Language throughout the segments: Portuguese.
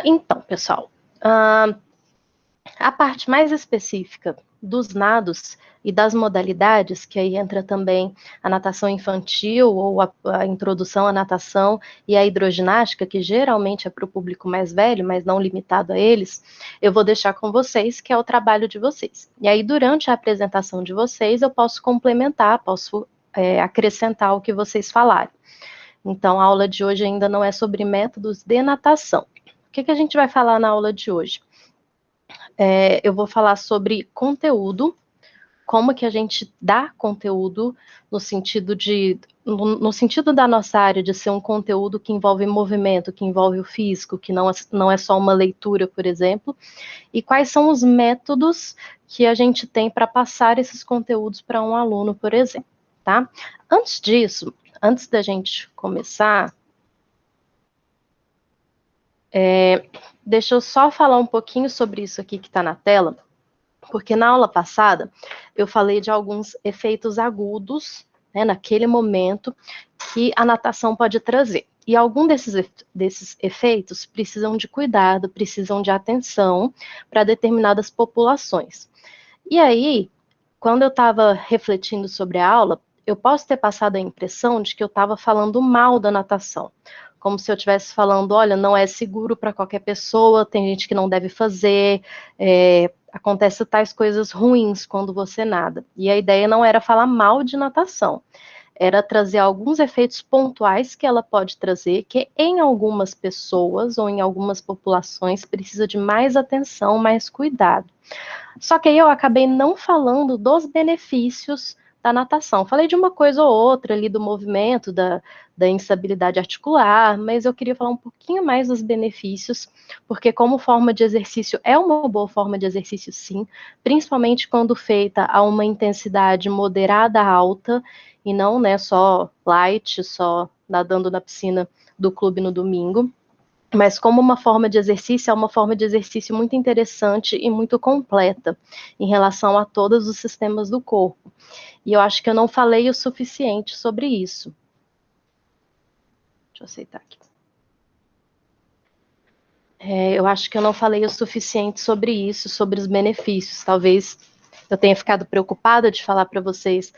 Então, pessoal, a parte mais específica dos nados e das modalidades, que aí entra também a natação infantil ou a introdução à natação e a hidroginástica, que geralmente é para o público mais velho, mas não limitado a eles, eu vou deixar com vocês, que é o trabalho de vocês. E aí, durante a apresentação de vocês, eu posso complementar, posso acrescentar o que vocês falarem. Então, a aula de hoje ainda não é sobre métodos de natação. O que a gente vai falar na aula de hoje? Eu vou falar sobre conteúdo, como que a gente dá conteúdo no sentido da nossa área de ser um conteúdo que envolve movimento, que envolve o físico, que não é só uma leitura, por exemplo, e quais são os métodos que a gente tem para passar esses conteúdos para um aluno, por exemplo, tá? Antes disso, antes da gente começar, deixa eu só falar um pouquinho sobre isso aqui que está na tela, porque na aula passada eu falei de alguns efeitos agudos, né, naquele momento, que a natação pode trazer. E algum desses efeitos precisam de cuidado, precisam de atenção para determinadas populações. E aí, quando eu estava refletindo sobre a aula, eu posso ter passado a impressão de que eu estava falando mal da natação, como se eu estivesse falando, olha, não é seguro para qualquer pessoa, tem gente que não deve fazer, acontece tais coisas ruins quando você nada. E a ideia não era falar mal de natação, era trazer alguns efeitos pontuais que ela pode trazer, que em algumas pessoas ou em algumas populações precisa de mais atenção, mais cuidado. Só que aí eu acabei não falando dos benefícios da natação. Falei de uma coisa ou outra ali do movimento, da instabilidade articular, mas eu queria falar um pouquinho mais dos benefícios, porque como forma de exercício é uma boa forma de exercício sim, principalmente quando feita a uma intensidade moderada alta, e não, né, só light, só nadando na piscina do clube no domingo. Mas como uma forma de exercício, é uma forma de exercício muito interessante e muito completa em relação a todos os sistemas do corpo. E eu acho que eu não falei o suficiente sobre isso. Deixa eu aceitar aqui. Eu acho que eu não falei o suficiente sobre isso, sobre os benefícios. Talvez eu tenha ficado preocupada de falar para vocês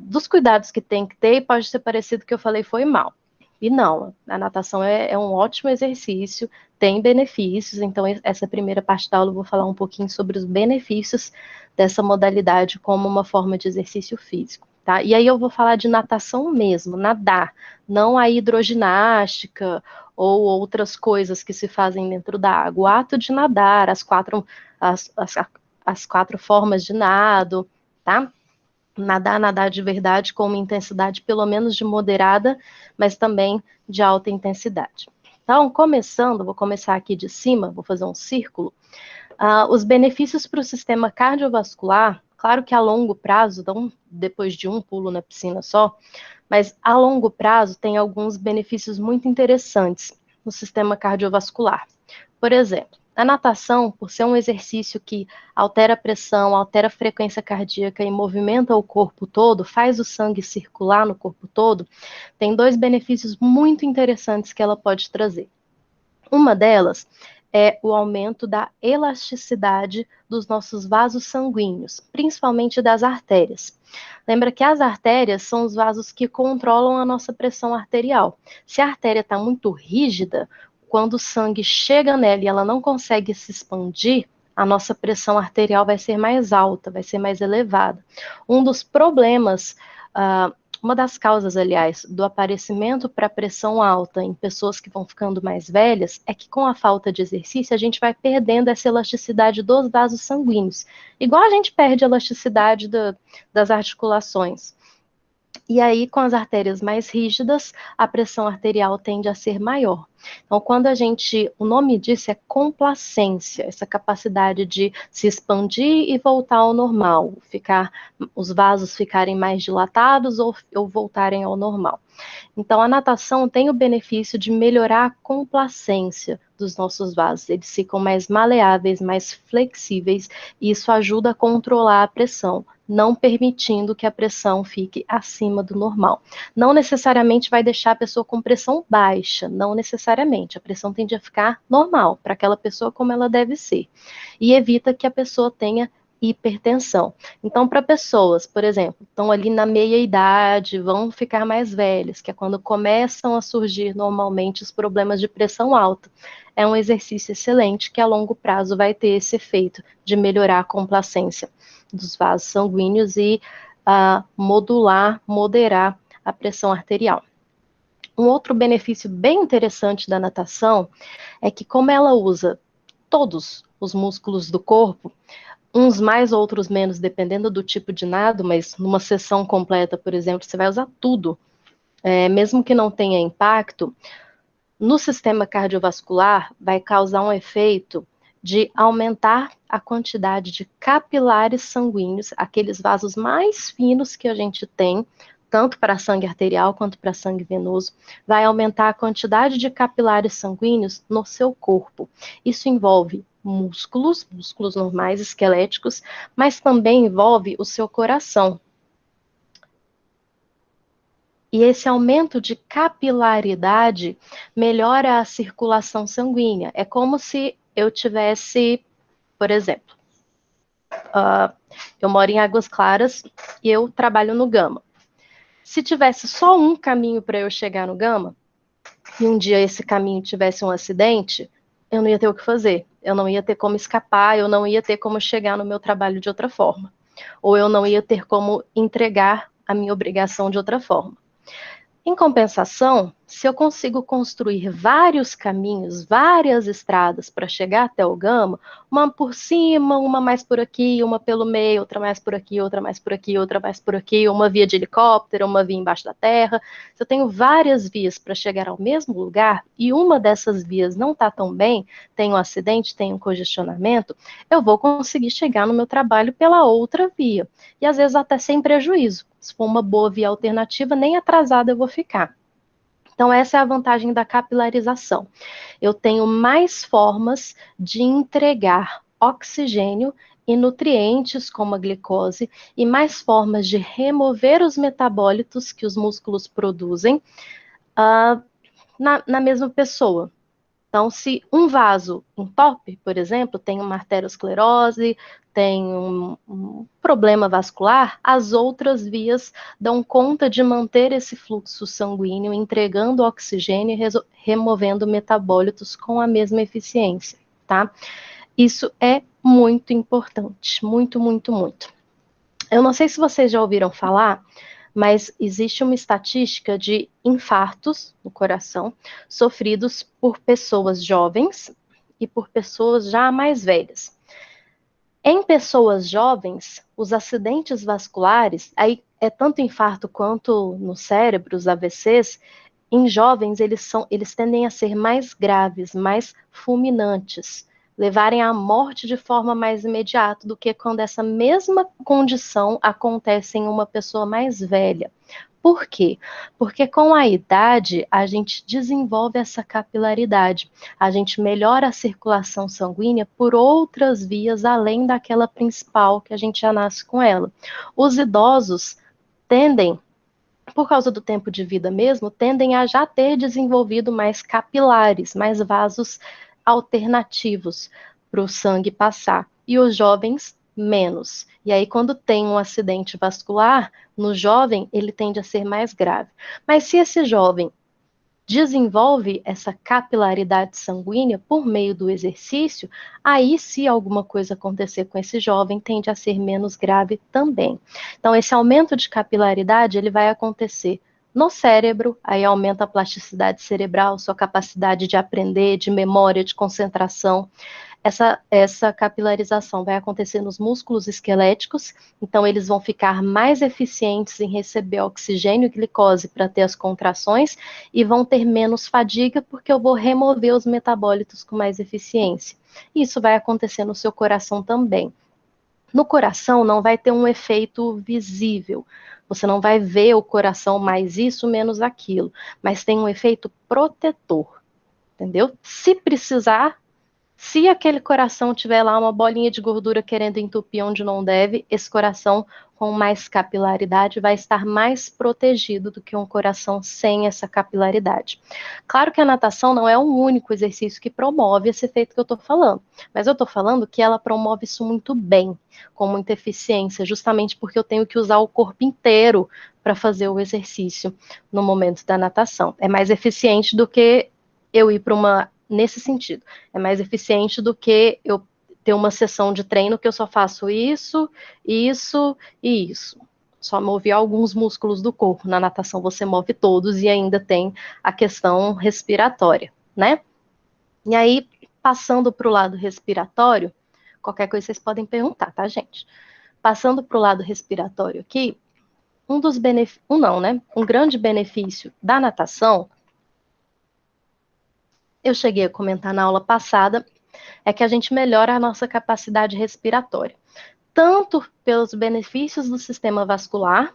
dos cuidados que tem que ter, e pode ser parecido que eu falei foi mal. E não, a natação é um ótimo exercício, tem benefícios, então essa primeira parte da aula eu vou falar um pouquinho sobre os benefícios dessa modalidade como uma forma de exercício físico, tá? E aí eu vou falar de natação mesmo, nadar, não a hidroginástica ou outras coisas que se fazem dentro da água. O ato de nadar, as quatro formas de nado, tá? Nadar de verdade com uma intensidade pelo menos de moderada, mas também de alta intensidade. Então, vou começar aqui de cima, vou fazer um círculo. Os benefícios para o sistema cardiovascular, claro que a longo prazo, não depois de um pulo na piscina só, mas a longo prazo tem alguns benefícios muito interessantes no sistema cardiovascular. Por exemplo, a natação, por ser um exercício que altera a pressão, altera a frequência cardíaca e movimenta o corpo todo, faz o sangue circular no corpo todo, tem dois benefícios muito interessantes que ela pode trazer. Uma delas é o aumento da elasticidade dos nossos vasos sanguíneos, principalmente das artérias. Lembra que as artérias são os vasos que controlam a nossa pressão arterial. Se a artéria está muito rígida, quando o sangue chega nela e ela não consegue se expandir, a nossa pressão arterial vai ser mais alta, vai ser mais elevada. Um dos problemas, uma das causas, aliás, do aparecimento para pressão alta em pessoas que vão ficando mais velhas é que com a falta de exercício a gente vai perdendo essa elasticidade dos vasos sanguíneos, igual a gente perde a elasticidade das articulações. E aí, com as artérias mais rígidas, a pressão arterial tende a ser maior. Então, o nome disso é complacência, essa capacidade de se expandir e voltar ao normal, os vasos ficarem mais dilatados ou voltarem ao normal. Então, a natação tem o benefício de melhorar a complacência dos nossos vasos. Eles ficam mais maleáveis, mais flexíveis, e isso ajuda a controlar a pressão não permitindo que a pressão fique acima do normal. Não necessariamente vai deixar a pessoa com pressão baixa, não necessariamente. A pressão tende a ficar normal, para aquela pessoa como ela deve ser. E evita que a pessoa tenha hipertensão. Então, para pessoas, por exemplo, estão ali na meia-idade, vão ficar mais velhas, que é quando começam a surgir normalmente os problemas de pressão alta. É um exercício excelente que a longo prazo vai ter esse efeito de melhorar a complacência dos vasos sanguíneos e moderar a pressão arterial. Um outro benefício bem interessante da natação é que, como ela usa todos os músculos do corpo, uns mais, outros menos, dependendo do tipo de nado, mas numa sessão completa, por exemplo, você vai usar tudo, mesmo que não tenha impacto, no sistema cardiovascular vai causar um efeito de aumentar a quantidade de capilares sanguíneos, aqueles vasos mais finos que a gente tem, tanto para sangue arterial quanto para sangue venoso, vai aumentar a quantidade de capilares sanguíneos no seu corpo. Isso envolve músculos normais, esqueléticos, mas também envolve o seu coração. E esse aumento de capilaridade melhora a circulação sanguínea. É como se eu tivesse, por exemplo, eu moro em Águas Claras e eu trabalho no Gama. Se tivesse só um caminho para eu chegar no Gama, e um dia esse caminho tivesse um acidente, eu não ia ter o que fazer. Eu não ia ter como escapar, eu não ia ter como chegar no meu trabalho de outra forma. Ou eu não ia ter como entregar a minha obrigação de outra forma. Em compensação, se eu consigo construir vários caminhos, várias estradas para chegar até o Gama, uma por cima, uma mais por aqui, uma pelo meio, outra mais por aqui, outra mais por aqui, outra mais por aqui, uma via de helicóptero, uma via embaixo da terra. Se eu tenho várias vias para chegar ao mesmo lugar e uma dessas vias não está tão bem, tem um acidente, tem um congestionamento, eu vou conseguir chegar no meu trabalho pela outra via. E às vezes até sem prejuízo. Se for uma boa via alternativa, nem atrasada eu vou ficar. Então, essa é a vantagem da capilarização. Eu tenho mais formas de entregar oxigênio e nutrientes, como a glicose, e mais formas de remover os metabólitos que os músculos produzem na mesma pessoa. Então, se um vaso entope, por exemplo, tem uma arteriosclerose, tem um problema vascular, as outras vias dão conta de manter esse fluxo sanguíneo, entregando oxigênio e removendo metabólitos com a mesma eficiência, tá? Isso é muito importante, muito, muito, muito. Eu não sei se vocês já ouviram falar, mas existe uma estatística de infartos no coração sofridos por pessoas jovens e por pessoas já mais velhas. Em pessoas jovens, os acidentes vasculares, aí é tanto infarto quanto no cérebro, os AVCs, em jovens eles tendem a ser mais graves, mais fulminantes, levarem à morte de forma mais imediata do que quando essa mesma condição acontece em uma pessoa mais velha. Por quê? Porque com a idade a gente desenvolve essa capilaridade, a gente melhora a circulação sanguínea por outras vias além daquela principal que a gente já nasce com ela. Os idosos tendem, por causa do tempo de vida mesmo, tendem a já ter desenvolvido mais capilares, mais vasos alternativos para o sangue passar. E os jovens, menos. E aí, quando tem um acidente vascular, no jovem, ele tende a ser mais grave. Mas se esse jovem desenvolve essa capilaridade sanguínea por meio do exercício, aí se alguma coisa acontecer com esse jovem, tende a ser menos grave também. Então, esse aumento de capilaridade, ele vai acontecer no cérebro, aí aumenta a plasticidade cerebral, sua capacidade de aprender, de memória, de concentração. Essa capilarização vai acontecer nos músculos esqueléticos, então eles vão ficar mais eficientes em receber oxigênio e glicose para ter as contrações e vão ter menos fadiga porque eu vou remover os metabólitos com mais eficiência. Isso vai acontecer no seu coração também. No coração não vai ter um efeito visível. Você não vai ver o coração mais isso, menos aquilo, mas tem um efeito protetor, entendeu? Se precisar, Se aquele coração tiver lá uma bolinha de gordura querendo entupir onde não deve, esse coração com mais capilaridade vai estar mais protegido do que um coração sem essa capilaridade. Claro que a natação não é o único exercício que promove esse efeito que eu estou falando, mas eu estou falando que ela promove isso muito bem, com muita eficiência, justamente porque eu tenho que usar o corpo inteiro para fazer o exercício no momento da natação. É mais eficiente do que eu ir para uma, nesse sentido, é mais eficiente do que eu ter uma sessão de treino que eu só faço isso, isso e isso. Só mover alguns músculos do corpo. Na natação você move todos e ainda tem a questão respiratória, né? E aí, passando para o lado respiratório, qualquer coisa vocês podem perguntar, tá, gente? Passando para o lado respiratório aqui, um grande benefício da natação, eu cheguei a comentar na aula passada, é que a gente melhora a nossa capacidade respiratória, tanto pelos benefícios do sistema vascular,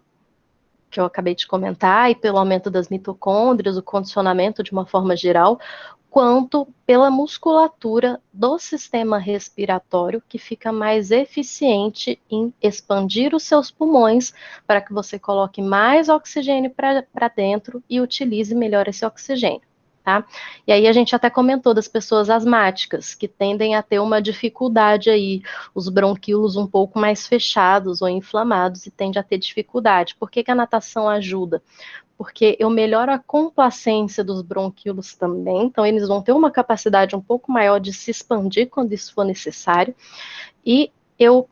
que eu acabei de comentar, e pelo aumento das mitocôndrias, o condicionamento de uma forma geral, quanto pela musculatura do sistema respiratório, que fica mais eficiente em expandir os seus pulmões para que você coloque mais oxigênio para dentro e utilize melhor esse oxigênio. Tá? E aí a gente até comentou das pessoas asmáticas, que tendem a ter uma dificuldade aí, os bronquíolos um pouco mais fechados ou inflamados e tende a ter dificuldade. Por que a natação ajuda? Porque eu melhoro a complacência dos bronquíolos também, então eles vão ter uma capacidade um pouco maior de se expandir quando isso for necessário, e eu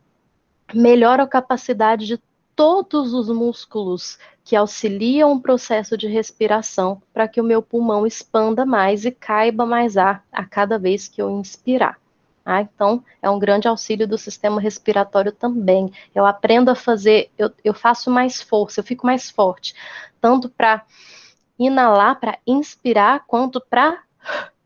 melhoro a capacidade de todos os músculos que auxiliam o processo de respiração para que o meu pulmão expanda mais e caiba mais ar a cada vez que eu inspirar. Ah, então, é um grande auxílio do sistema respiratório também. Eu aprendo a fazer, eu faço mais força, eu fico mais forte, tanto para inalar, para inspirar, quanto para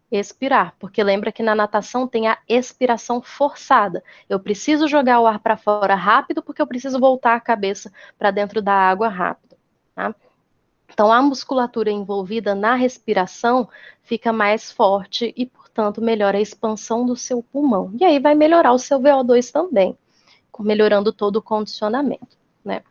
expirar, porque lembra que na natação tem a expiração forçada. Eu preciso jogar o ar para fora rápido, porque eu preciso voltar a cabeça para dentro da água rápido. Tá? Então, a musculatura envolvida na respiração fica mais forte e, portanto, melhora a expansão do seu pulmão. E aí vai melhorar o seu VO2 também, melhorando todo o condicionamento, né?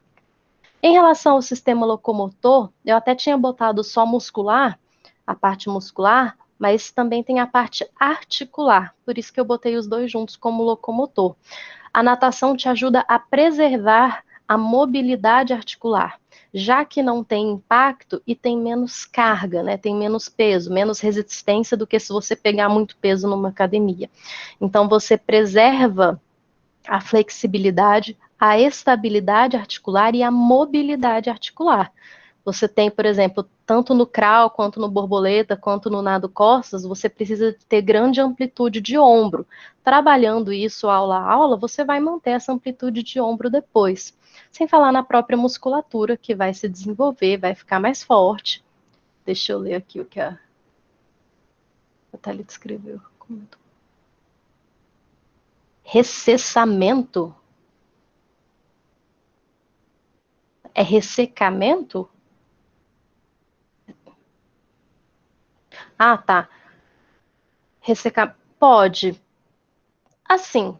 Em relação ao sistema locomotor, eu até tinha botado só muscular, a parte muscular, mas também tem a parte articular, por isso que eu botei os dois juntos como locomotor. A natação te ajuda a preservar a mobilidade articular, já que não tem impacto e tem menos carga, né? Tem menos peso, menos resistência do que se você pegar muito peso numa academia. Então você preserva a flexibilidade, a estabilidade articular e a mobilidade articular. Você tem, por exemplo, tanto no crawl, quanto no borboleta, quanto no nado costas, você precisa ter grande amplitude de ombro. Trabalhando isso aula a aula, você vai manter essa amplitude de ombro depois. Sem falar na própria musculatura, que vai se desenvolver, vai ficar mais forte. Deixa eu ler aqui o que a Thalita escreveu. Recessamento? É ressecamento? Ah, tá. Ressecar. Pode. Assim,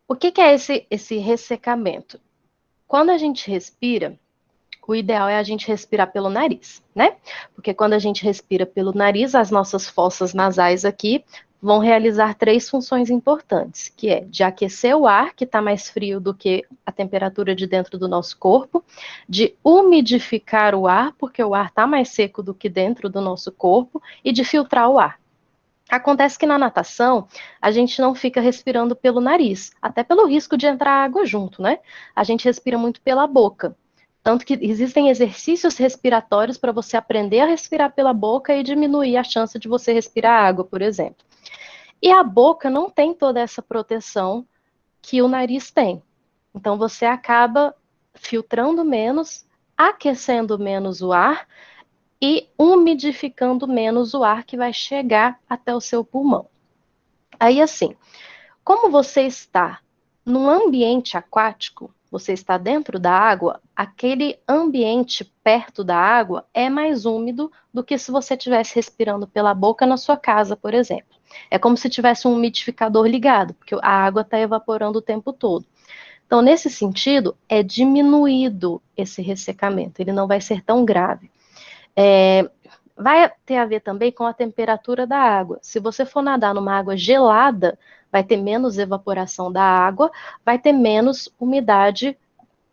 o que é esse ressecamento? Quando a gente respira, o ideal é a gente respirar pelo nariz, né? Porque quando a gente respira pelo nariz, as nossas fossas nasais aqui vão realizar três funções importantes, que é de aquecer o ar, que está mais frio do que a temperatura de dentro do nosso corpo, de umidificar o ar, porque o ar está mais seco do que dentro do nosso corpo, e de filtrar o ar. Acontece que na natação a gente não fica respirando pelo nariz, até pelo risco de entrar água junto, né? A gente respira muito pela boca. Tanto que existem exercícios respiratórios para você aprender a respirar pela boca e diminuir a chance de você respirar água, por exemplo. E a boca não tem toda essa proteção que o nariz tem. Então você acaba filtrando menos, aquecendo menos o ar e umidificando menos o ar que vai chegar até o seu pulmão. Aí, assim, como você está num ambiente aquático, você está dentro da água, aquele ambiente perto da água é mais úmido do que se você estivesse respirando pela boca na sua casa, por exemplo. É como se tivesse um umidificador ligado, porque a água está evaporando o tempo todo. Então, nesse sentido, é diminuído esse ressecamento, ele não vai ser tão grave. Vai ter a ver também com a temperatura da água. Se você for nadar numa água gelada, vai ter menos evaporação da água, vai ter menos umidade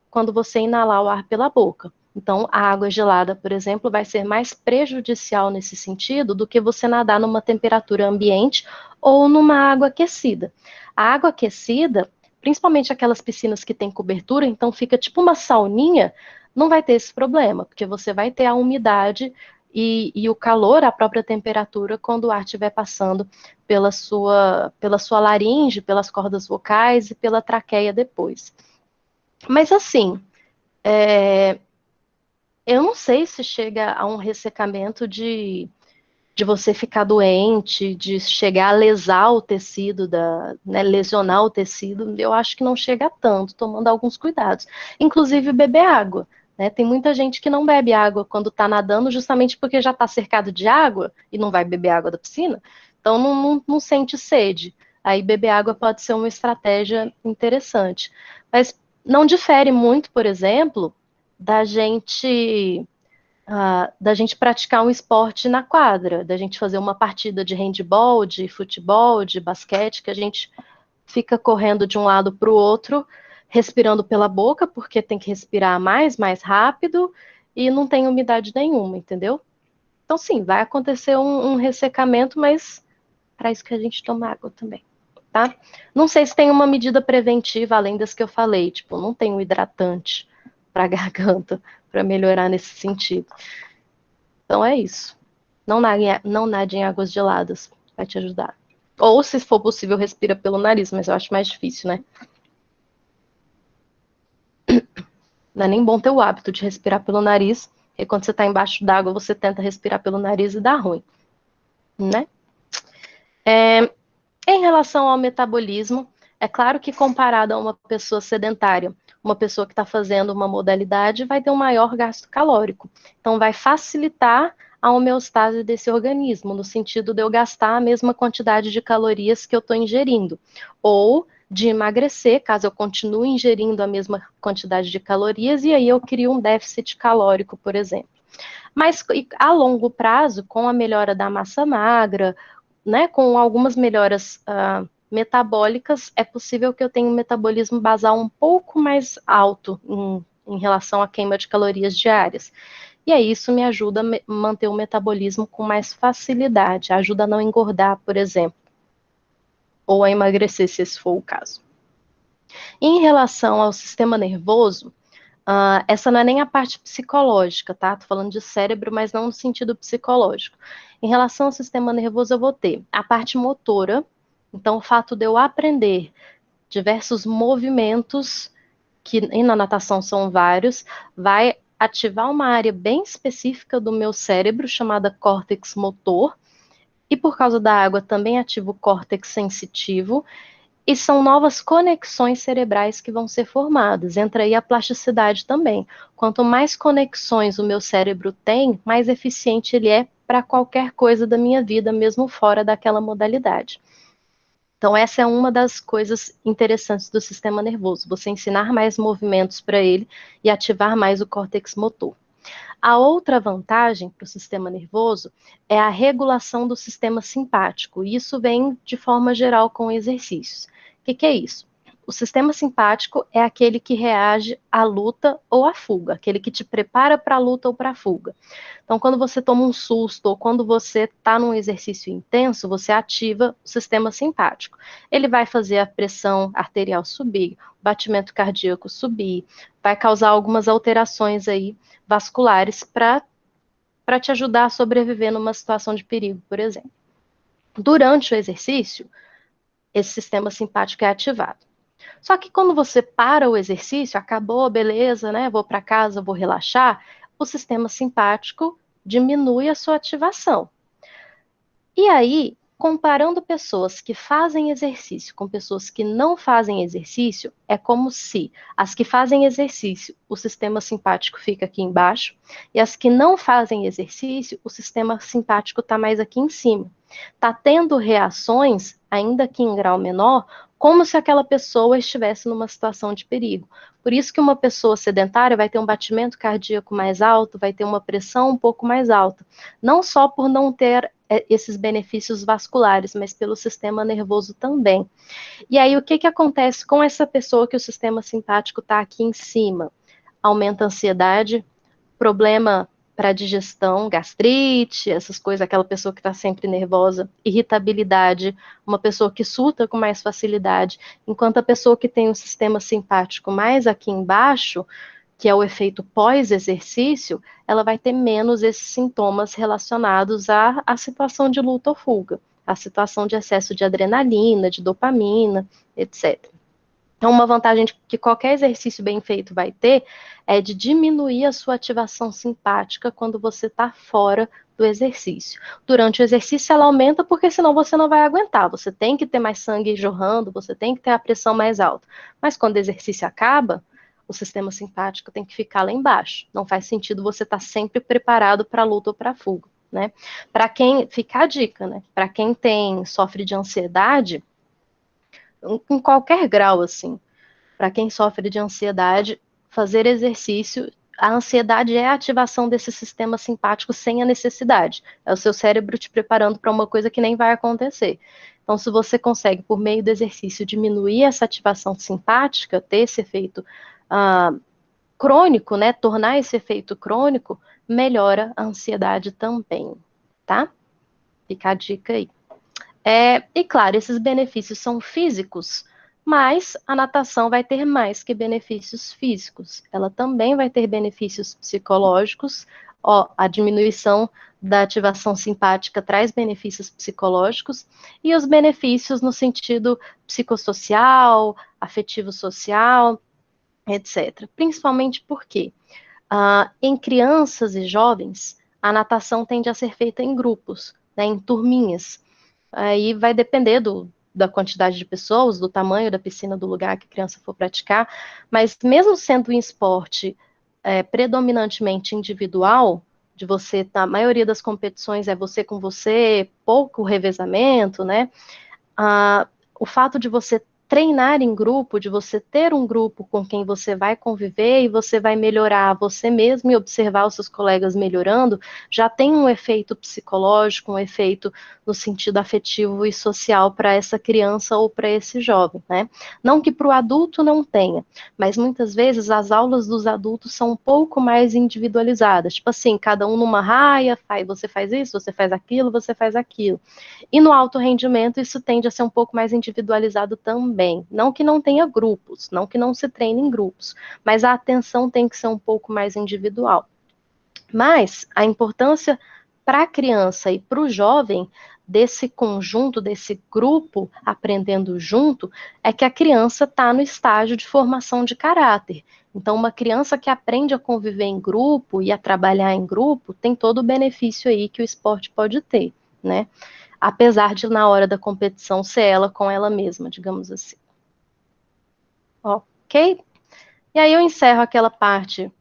quando você inalar o ar pela boca. Então, a água gelada, por exemplo, vai ser mais prejudicial nesse sentido do que você nadar numa temperatura ambiente ou numa água aquecida. A água aquecida, principalmente aquelas piscinas que têm cobertura, então fica tipo uma sauninha, não vai ter esse problema, porque você vai ter a umidade e o calor, a própria temperatura, quando o ar estiver passando pela sua laringe, pelas cordas vocais e pela traqueia depois. Mas assim, eu não sei se chega a um ressecamento de você ficar doente, de chegar a lesar o tecido, né, lesionar o tecido. Eu acho que não chega a tanto, tomando alguns cuidados. Inclusive beber água. Né? Tem muita gente que não bebe água quando está nadando, justamente porque já está cercado de água e não vai beber água da piscina, então não sente sede. Aí beber água pode ser uma estratégia interessante. Mas não difere muito, por exemplo, da gente praticar um esporte na quadra, da gente fazer uma partida de handball, de futebol, de basquete, que a gente fica correndo de um lado para o outro, respirando pela boca, porque tem que respirar mais rápido, e não tem umidade nenhuma, entendeu? Então, sim, vai acontecer um ressecamento, mas para isso que a gente toma água também, tá? Não sei se tem uma medida preventiva além das que eu falei, tipo, não tem um hidratante para a garganta para melhorar nesse sentido. Então é isso. Não nade em águas geladas. Vai te ajudar. Ou, se for possível, respira pelo nariz, mas eu acho mais difícil, né? Não é nem bom ter o hábito de respirar pelo nariz, e quando você está embaixo d'água, você tenta respirar pelo nariz e dá ruim, né? Em relação ao metabolismo, é claro que comparado a uma pessoa sedentária, uma pessoa que está fazendo uma modalidade vai ter um maior gasto calórico. Então, vai facilitar a homeostase desse organismo, no sentido de eu gastar a mesma quantidade de calorias que eu estou ingerindo. Ou de emagrecer, caso eu continue ingerindo a mesma quantidade de calorias, e aí eu crio um déficit calórico, por exemplo. Mas a longo prazo, com a melhora da massa magra, né, com algumas melhoras metabólicas, é possível que eu tenha um metabolismo basal um pouco mais alto em relação à queima de calorias diárias. E aí isso me ajuda a manter o metabolismo com mais facilidade, ajuda a não engordar, por exemplo, ou a emagrecer, se esse for o caso. Em relação ao sistema nervoso, essa não é nem a parte psicológica, tá? Tô falando de cérebro, mas não no sentido psicológico. Em relação ao sistema nervoso, eu vou ter a parte motora, então o fato de eu aprender diversos movimentos, que na natação são vários, vai ativar uma área bem específica do meu cérebro, chamada córtex motor, e por causa da água também ativa o córtex sensitivo, e são novas conexões cerebrais que vão ser formadas. Entra aí a plasticidade também. Quanto mais conexões o meu cérebro tem, mais eficiente ele é para qualquer coisa da minha vida, mesmo fora daquela modalidade. Então, essa é uma das coisas interessantes do sistema nervoso, você ensinar mais movimentos para ele e ativar mais o córtex motor. A outra vantagem para o sistema nervoso é a regulação do sistema simpático. E isso vem de forma geral com exercícios. O que é isso? O sistema simpático é aquele que reage à luta ou à fuga, aquele que te prepara para a luta ou para a fuga. Então, quando você toma um susto ou quando você está num exercício intenso, você ativa o sistema simpático. Ele vai fazer a pressão arterial subir, o batimento cardíaco subir, vai causar algumas alterações aí vasculares para te ajudar a sobreviver numa situação de perigo, por exemplo. Durante o exercício, esse sistema simpático é ativado. Só que quando você para o exercício, acabou, beleza, né? Vou para casa, vou relaxar, o sistema simpático diminui a sua ativação. E aí, Comparando pessoas que fazem exercício com pessoas que não fazem exercício, é como se as que fazem exercício, o sistema simpático fica aqui embaixo, e as que não fazem exercício, o sistema simpático está mais aqui em cima. Está tendo reações, ainda que em grau menor, como se aquela pessoa estivesse numa situação de perigo. Por isso que uma pessoa sedentária vai ter um batimento cardíaco mais alto, vai ter uma pressão um pouco mais alta. Não só por não ter esses benefícios vasculares, mas pelo sistema nervoso também. E aí, o que, que acontece com essa pessoa que o sistema simpático está aqui em cima? Aumenta a ansiedade, problema para digestão, gastrite, essas coisas, aquela pessoa que está sempre nervosa, irritabilidade, uma pessoa que surta com mais facilidade, enquanto a pessoa que tem o sistema simpático mais aqui embaixo, que é o efeito pós-exercício, ela vai ter menos esses sintomas relacionados à situação de luta ou fuga, à situação de excesso de adrenalina, de dopamina, etc. Então, uma vantagem que qualquer exercício bem feito vai ter é de diminuir a sua ativação simpática quando você está fora do exercício. Durante o exercício, ela aumenta porque senão você não vai aguentar. Você tem que ter mais sangue jorrando, você tem que ter a pressão mais alta. Mas quando o exercício acaba, o sistema simpático tem que ficar lá embaixo. Não faz sentido você estar sempre preparado para a luta ou para a fuga, né? Para quem, fica a dica, né? Para quem sofre de ansiedade, em qualquer grau, assim, para quem sofre de ansiedade, fazer exercício, a ansiedade é a ativação desse sistema simpático sem a necessidade. É o seu cérebro te preparando para uma coisa que nem vai acontecer. Então, se você consegue, por meio do exercício, diminuir essa ativação simpática, ter esse efeito crônico, né, tornar esse efeito crônico, melhora a ansiedade também, tá? Fica a dica aí. E claro, esses benefícios são físicos, mas a natação vai ter mais que benefícios físicos. Ela também vai ter benefícios psicológicos. Ó, a diminuição da ativação simpática traz benefícios psicológicos e os benefícios no sentido psicossocial, afetivo social, etc. Principalmente porque em crianças e jovens, a natação tende a ser feita em grupos, né, em turminhas. Aí vai depender da quantidade de pessoas, do tamanho da piscina, do lugar que a criança for praticar, mas mesmo sendo um esporte predominantemente individual, de você, na maioria das competições é você com você, pouco revezamento, né? O fato de você treinar em grupo, de você ter um grupo com quem você vai conviver e você vai melhorar você mesmo e observar os seus colegas melhorando, já tem um efeito psicológico, um efeito no sentido afetivo e social para essa criança ou para esse jovem, né? Não que para o adulto não tenha, mas muitas vezes as aulas dos adultos são um pouco mais individualizadas, tipo assim, cada um numa raia, você faz isso, você faz aquilo, você faz aquilo. E no alto rendimento, isso tende a ser um pouco mais individualizado também. Não que não tenha grupos, não que não se treine em grupos, mas a atenção tem que ser um pouco mais individual. Mas a importância para a criança e para o jovem desse conjunto, desse grupo aprendendo junto, é que a criança está no estágio de formação de caráter. Então, uma criança que aprende a conviver em grupo e a trabalhar em grupo tem todo o benefício aí que o esporte pode ter, né? Apesar de na hora da competição ser ela com ela mesma, digamos assim. Ok? E aí eu encerro aquela parte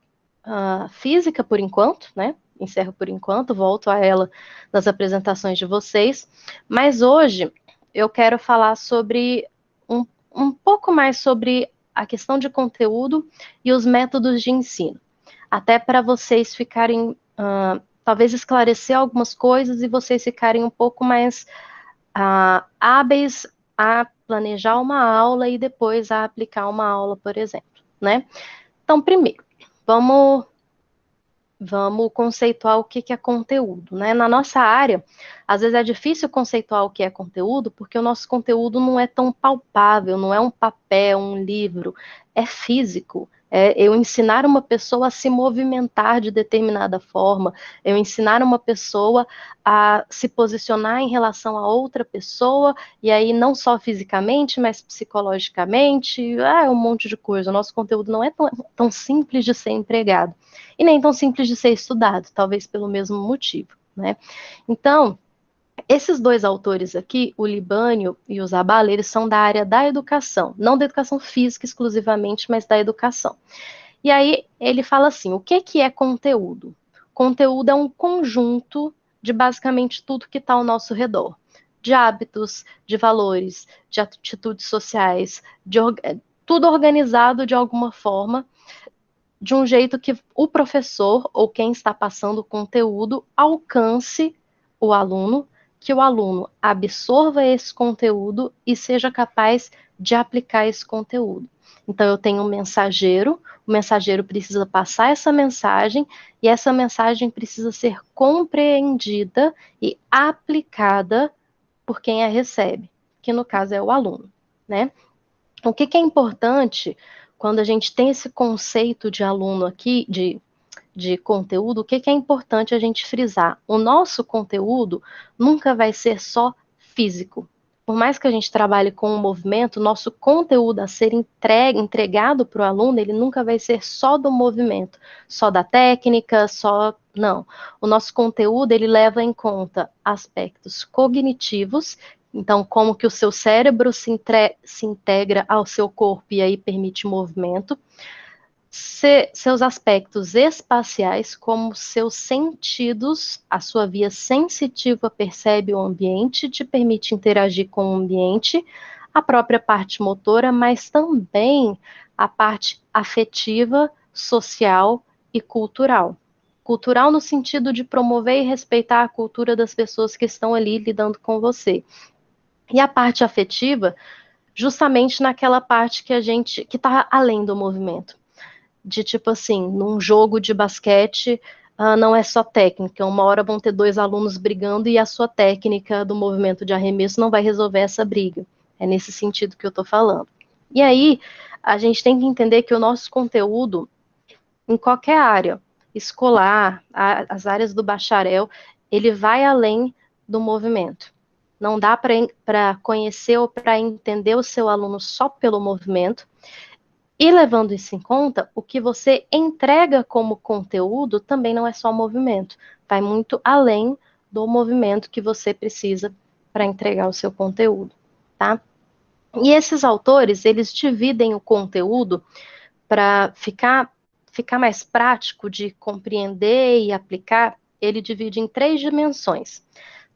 física por enquanto, né? Encerro por enquanto, volto a ela nas apresentações de vocês. Mas hoje eu quero falar sobre um pouco mais sobre a questão de conteúdo e os métodos de ensino. Até para vocês ficarem, talvez esclarecer algumas coisas e vocês ficarem um pouco mais hábeis a planejar uma aula e depois a aplicar uma aula, por exemplo, né? Então, primeiro, vamos conceituar o que é conteúdo, né? Na nossa área, às vezes é difícil conceituar o que é conteúdo, porque o nosso conteúdo não é tão palpável, não é um papel, um livro, é físico. É eu ensinar uma pessoa a se movimentar de determinada forma, eu ensinar uma pessoa a se posicionar em relação a outra pessoa, e aí não só fisicamente, mas psicologicamente, é um monte de coisa. O nosso conteúdo não é tão simples de ser empregado e nem tão simples de ser estudado, talvez pelo mesmo motivo, né? Então, Esses dois autores aqui, o Libânio e o Zabala, eles são da área da educação, não da educação física exclusivamente, mas da educação. E aí ele fala assim, o que é conteúdo? Conteúdo é um conjunto de basicamente tudo que está ao nosso redor. De hábitos, de valores, de atitudes sociais, tudo organizado de alguma forma, de um jeito que o professor ou quem está passando o conteúdo alcance o aluno, que o aluno absorva esse conteúdo e seja capaz de aplicar esse conteúdo. Então, eu tenho um mensageiro, o mensageiro precisa passar essa mensagem, e essa mensagem precisa ser compreendida e aplicada por quem a recebe, que no caso é o aluno, né? O que é importante quando a gente tem esse conceito de aluno aqui, de conteúdo, o que é importante a gente frisar? O nosso conteúdo nunca vai ser só físico. Por mais que a gente trabalhe com o movimento, nosso conteúdo a ser entregado para o aluno, ele nunca vai ser só do movimento, só da técnica, só. Não. O nosso conteúdo, ele leva em conta aspectos cognitivos, então, como que o seu cérebro se integra ao seu corpo e aí permite movimento, seus aspectos espaciais, como seus sentidos, a sua via sensitiva percebe o ambiente, te permite interagir com o ambiente, a própria parte motora, mas também a parte afetiva, social e cultural. Cultural no sentido de promover e respeitar a cultura das pessoas que estão ali lidando com você. E a parte afetiva, justamente naquela parte que está além do movimento, de tipo assim, num jogo de basquete, não é só técnica, uma hora vão ter dois alunos brigando e a sua técnica do movimento de arremesso não vai resolver essa briga. É nesse sentido que eu estou falando. E aí, a gente tem que entender que o nosso conteúdo, em qualquer área, escolar, as áreas do bacharel, ele vai além do movimento. Não dá para conhecer ou para entender o seu aluno só pelo movimento. E levando isso em conta, o que você entrega como conteúdo também não é só movimento, vai muito além do movimento que você precisa para entregar o seu conteúdo, tá? E esses autores, eles dividem o conteúdo para ficar mais prático de compreender e aplicar, ele divide em 3 dimensões.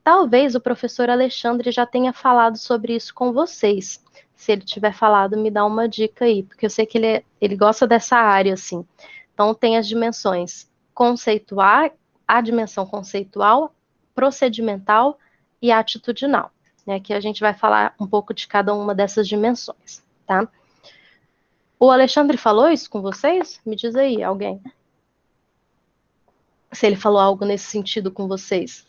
Talvez o professor Alexandre já tenha falado sobre isso com vocês. Se ele tiver falado, me dá uma dica aí, porque eu sei que ele gosta dessa área, assim. Então, tem as dimensões conceitual, a dimensão conceitual, procedimental e atitudinal, né? Que a gente vai falar um pouco de cada uma dessas dimensões, tá? O Alexandre falou isso com vocês? Me diz aí, alguém. Se ele falou algo nesse sentido com vocês.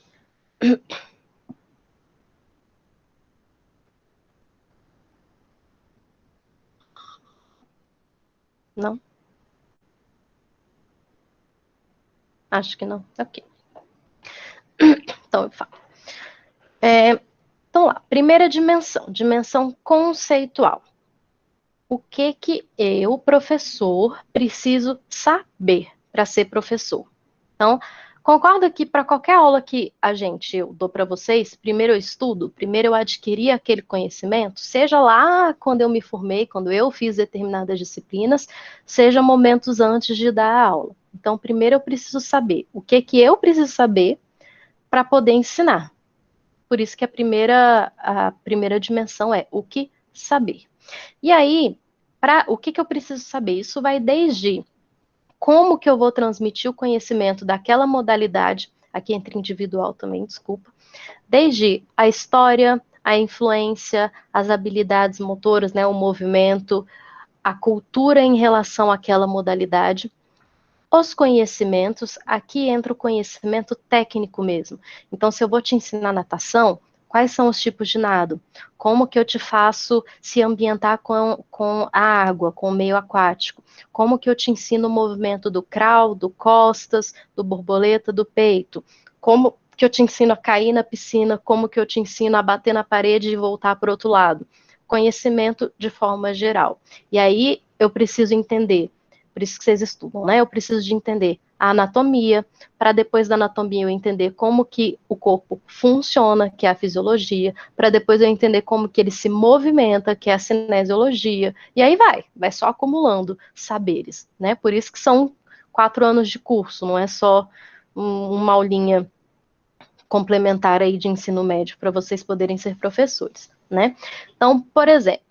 Não? Acho que não. Ok. Então eu falo. Então lá, primeira dimensão conceitual. O que eu, professor, preciso saber para ser professor? Então, concorda que para qualquer aula que eu dou para vocês, primeiro eu estudo, primeiro eu adquiri aquele conhecimento, seja lá quando eu me formei, quando eu fiz determinadas disciplinas, seja momentos antes de dar a aula. Então, primeiro eu preciso saber o que eu preciso saber para poder ensinar. Por isso que a primeira dimensão é o que saber. E aí, o que eu preciso saber? Isso vai desde como que eu vou transmitir o conhecimento daquela modalidade, aqui entre individual também, desculpa, desde a história, a influência, as habilidades motoras, né, o movimento, a cultura em relação àquela modalidade, os conhecimentos, aqui entra o conhecimento técnico mesmo. Então, se eu vou te ensinar natação, quais são os tipos de nado? Como que eu te faço se ambientar com a água, com o meio aquático? Como que eu te ensino o movimento do crawl, do costas, do borboleta, do peito? Como que eu te ensino a cair na piscina? Como que eu te ensino a bater na parede e voltar para o outro lado? Conhecimento de forma geral. E aí eu preciso entender por isso que vocês estudam, né? Eu preciso de entender a anatomia, para depois da anatomia eu entender como que o corpo funciona, que é a fisiologia, para depois eu entender como que ele se movimenta, que é a cinesiologia, e aí vai só acumulando saberes, né? Por isso que são 4 anos de curso, não é só uma aulinha complementar aí de ensino médio para vocês poderem ser professores, né? Então, por exemplo,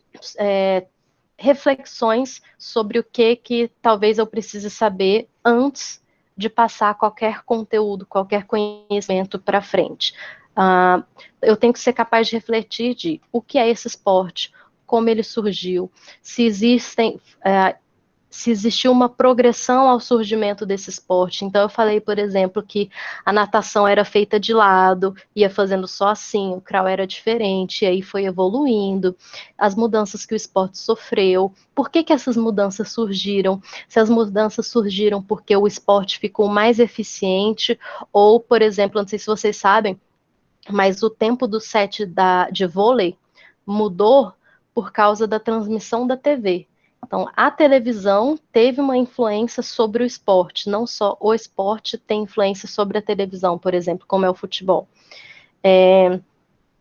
reflexões sobre o que talvez eu precise saber antes de passar qualquer conteúdo, qualquer conhecimento para frente. Eu tenho que ser capaz de refletir de o que é esse esporte, como ele surgiu, se existiu uma progressão ao surgimento desse esporte. Então, eu falei, por exemplo, que a natação era feita de lado, ia fazendo só assim, o crawl era diferente, e aí foi evoluindo, as mudanças que o esporte sofreu, por que essas mudanças surgiram? Se as mudanças surgiram porque o esporte ficou mais eficiente, ou, por exemplo, não sei se vocês sabem, mas o tempo do set de vôlei mudou por causa da transmissão da TV. Então, a televisão teve uma influência sobre o esporte, não só o esporte tem influência sobre a televisão, por exemplo, como é o futebol.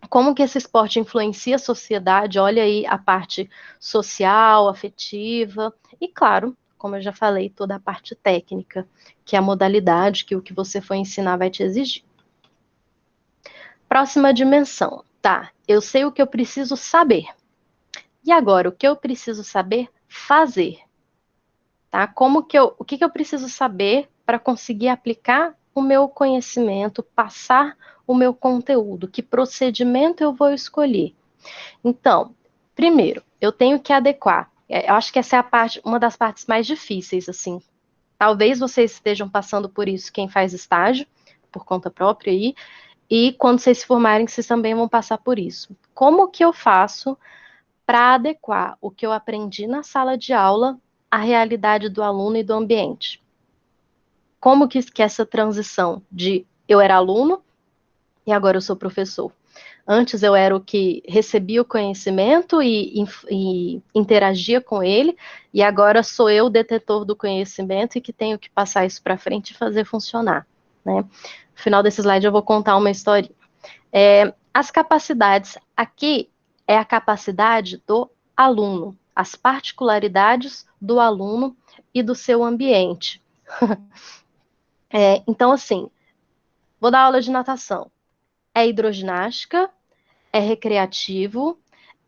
Como que esse esporte influencia a sociedade? Olha aí a parte social, afetiva, e claro, como eu já falei, toda a parte técnica, que é a modalidade, que o que você for ensinar vai te exigir. Próxima dimensão, tá? Eu sei o que eu preciso saber. E agora, o que eu preciso saber fazer? Tá? O que eu preciso saber para conseguir aplicar o meu conhecimento, passar o meu conteúdo? Que procedimento eu vou escolher? Então, primeiro, eu tenho que adequar. Eu acho que essa é uma das partes mais difíceis, assim. Talvez vocês estejam passando por isso, quem faz estágio, por conta própria aí, e quando vocês se formarem, vocês também vão passar por isso. Como que eu faço para adequar o que eu aprendi na sala de aula à realidade do aluno e do ambiente? Como que essa transição de eu era aluno e agora eu sou professor? Antes eu era o que recebia o conhecimento e interagia com ele, e agora sou eu o detetor do conhecimento e que tenho que passar isso para frente e fazer funcionar, né? No final desse slide eu vou contar uma história. As capacidades, aqui é a capacidade do aluno, as particularidades do aluno e do seu ambiente. Então, assim, vou dar aula de natação. É hidroginástica, é recreativo,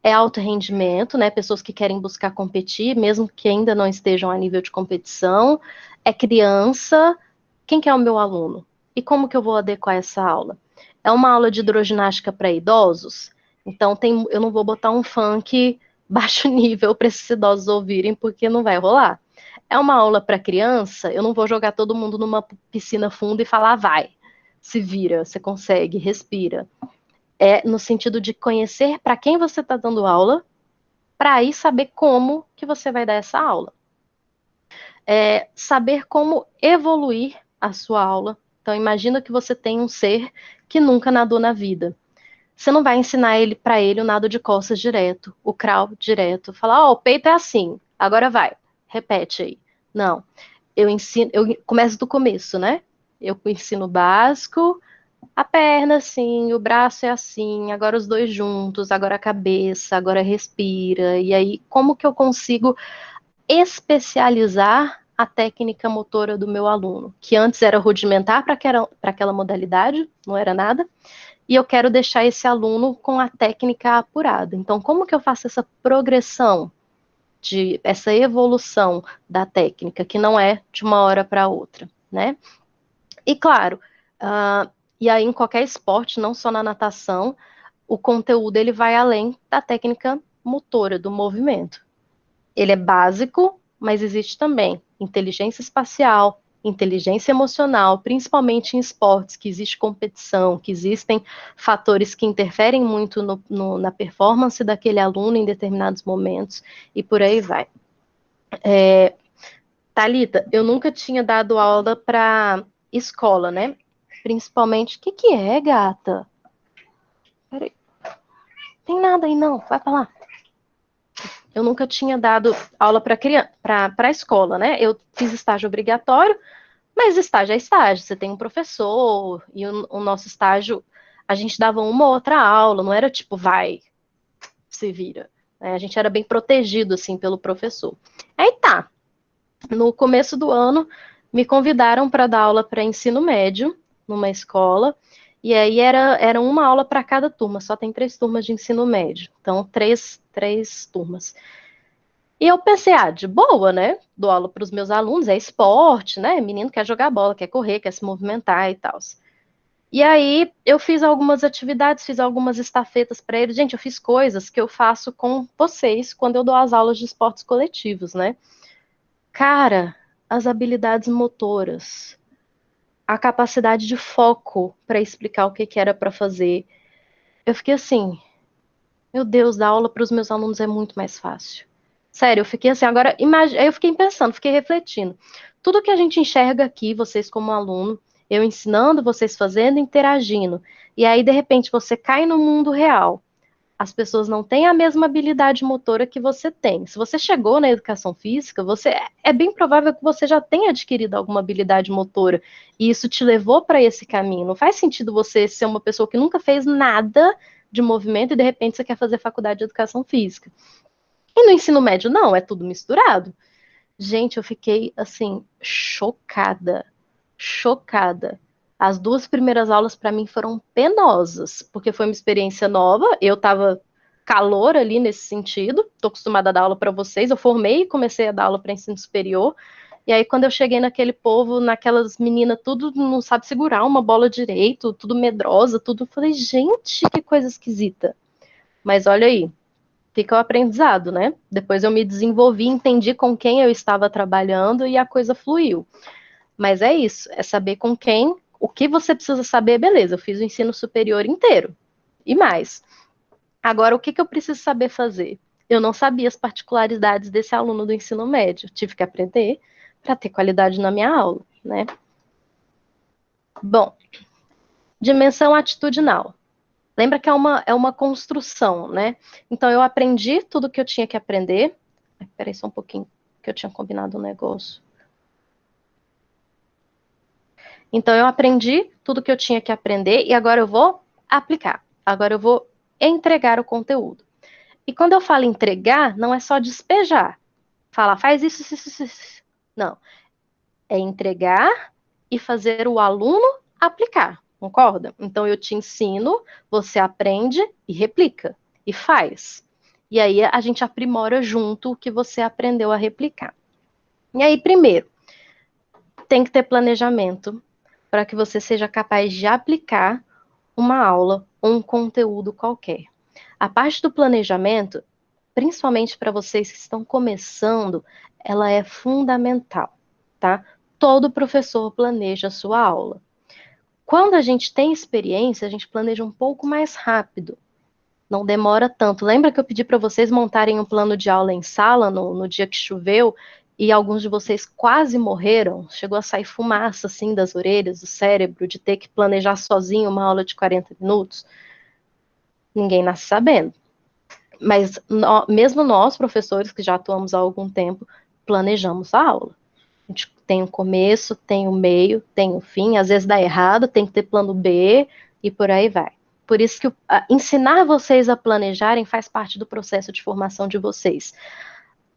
é alto rendimento, né? Pessoas que querem buscar competir, mesmo que ainda não estejam a nível de competição, é criança. Quem que é o meu aluno? E como que eu vou adequar essa aula? É uma aula de hidroginástica para idosos? Então eu não vou botar um funk baixo nível para esses idosos ouvirem, porque não vai rolar. É uma aula para criança, eu não vou jogar todo mundo numa piscina funda e falar, vai, se vira, você consegue, respira. É no sentido de conhecer para quem você está dando aula, para aí saber como que você vai dar essa aula. Saber como evoluir a sua aula. Então, imagina que você tem um ser que nunca nadou na vida. Você não vai ensinar ele para ele o nado de costas direto, o crawl direto, falar, o peito é assim, agora vai, repete aí. Não, eu começo do começo, né? Eu ensino o básico, a perna assim, o braço é assim, agora os dois juntos, agora a cabeça, agora respira. E aí, como que eu consigo especializar a técnica motora do meu aluno, que antes era rudimentar para aquela modalidade, não era nada, e eu quero deixar esse aluno com a técnica apurada. Então, como que eu faço essa progressão, essa evolução da técnica, que não é de uma hora para outra, né? E claro, e aí em qualquer esporte, não só na natação, o conteúdo ele vai além da técnica motora, do movimento. Ele é básico, mas existe também inteligência espacial, inteligência emocional, principalmente em esportes que existe competição, que existem fatores que interferem muito na performance daquele aluno em determinados momentos, e por aí vai. Thalita, eu nunca tinha dado aula para escola, né? Principalmente, o que é, gata? Peraí. Tem nada aí não, vai pra lá. eu nunca tinha dado aula para a escola, né? Eu fiz estágio obrigatório, mas estágio é estágio. Você tem um professor, e o nosso estágio, a gente dava uma ou outra aula, não era tipo, vai, se vira. A gente era bem protegido, assim, pelo professor. Aí tá, no começo do ano, me convidaram para dar aula para ensino médio, numa escola, e aí era uma aula para cada turma, só tem 3 turmas de ensino médio, então três turmas. E eu pensei, de boa, né? Dou aula para os meus alunos, é esporte, né? Menino quer jogar bola, quer correr, quer se movimentar e tal. E aí eu fiz algumas atividades, fiz algumas estafetas para eles. Gente, eu fiz coisas que eu faço com vocês quando eu dou as aulas de esportes coletivos, né? Cara, as habilidades motoras, a capacidade de foco para explicar o que que era para fazer. Eu fiquei assim, meu Deus, dar aula para os meus alunos é muito mais fácil. Sério, eu fiquei assim, agora, aí eu fiquei pensando, fiquei refletindo. Tudo que a gente enxerga aqui, vocês como aluno, eu ensinando, vocês fazendo, interagindo. E aí, de repente, você cai no mundo real. As pessoas não têm a mesma habilidade motora que você tem. Se você chegou na educação física, você é bem provável que você já tenha adquirido alguma habilidade motora e isso te levou para esse caminho. Não faz sentido você ser uma pessoa que nunca fez nada de movimento e de repente você quer fazer faculdade de educação física. E no ensino médio não, é tudo misturado. Gente, eu fiquei assim chocada, chocada. As 2 primeiras aulas para mim foram penosas, porque foi uma experiência nova. Eu estava calor ali nesse sentido. Estou acostumada a dar aula para vocês. Eu formei e comecei a dar aula para ensino superior. E aí, quando eu cheguei naquele povo, naquelas meninas, tudo não sabe segurar uma bola direito, tudo medrosa, tudo. Eu falei, gente, que coisa esquisita. Mas olha aí, fica o aprendizado, né? Depois eu me desenvolvi, entendi com quem eu estava trabalhando e a coisa fluiu. Mas é isso, é saber com quem, o que você precisa saber, beleza, eu fiz o ensino superior inteiro e mais. Agora, o que, que eu preciso saber fazer? Eu não sabia as particularidades desse aluno do ensino médio, tive que aprender para ter qualidade na minha aula, né? Bom, dimensão atitudinal. Lembra que é uma construção, né? Então, eu aprendi tudo que eu tinha que aprender. Peraí só um pouquinho, que eu tinha combinado um negócio. Então, eu aprendi tudo que eu tinha que aprender e agora eu vou aplicar. Agora eu vou entregar o conteúdo. E quando eu falo entregar, não é só despejar. Falar, faz isso, isso, isso, isso. Não. É entregar e fazer o aluno aplicar. Concorda? Então, eu te ensino, você aprende e replica. E faz. E aí, a gente aprimora junto o que você aprendeu a replicar. E aí, primeiro, tem que ter planejamento para que você seja capaz de aplicar uma aula ou um conteúdo qualquer. A parte do planejamento, principalmente para vocês que estão começando, ela é fundamental, tá? Todo professor planeja a sua aula. Quando a gente tem experiência, a gente planeja um pouco mais rápido. Não demora tanto. Lembra que eu pedi para vocês montarem um plano de aula em sala no dia que choveu e alguns de vocês quase morreram? Chegou a sair fumaça assim das orelhas, do cérebro, de ter que planejar sozinho uma aula de 40 minutos? Ninguém nasce sabendo. Mas mesmo nós, professores que já atuamos há algum tempo, planejamos a aula. A gente tem o começo, tem o meio, tem o fim, às vezes dá errado, tem que ter plano B e por aí vai. Por isso que ensinar vocês a planejarem faz parte do processo de formação de vocês.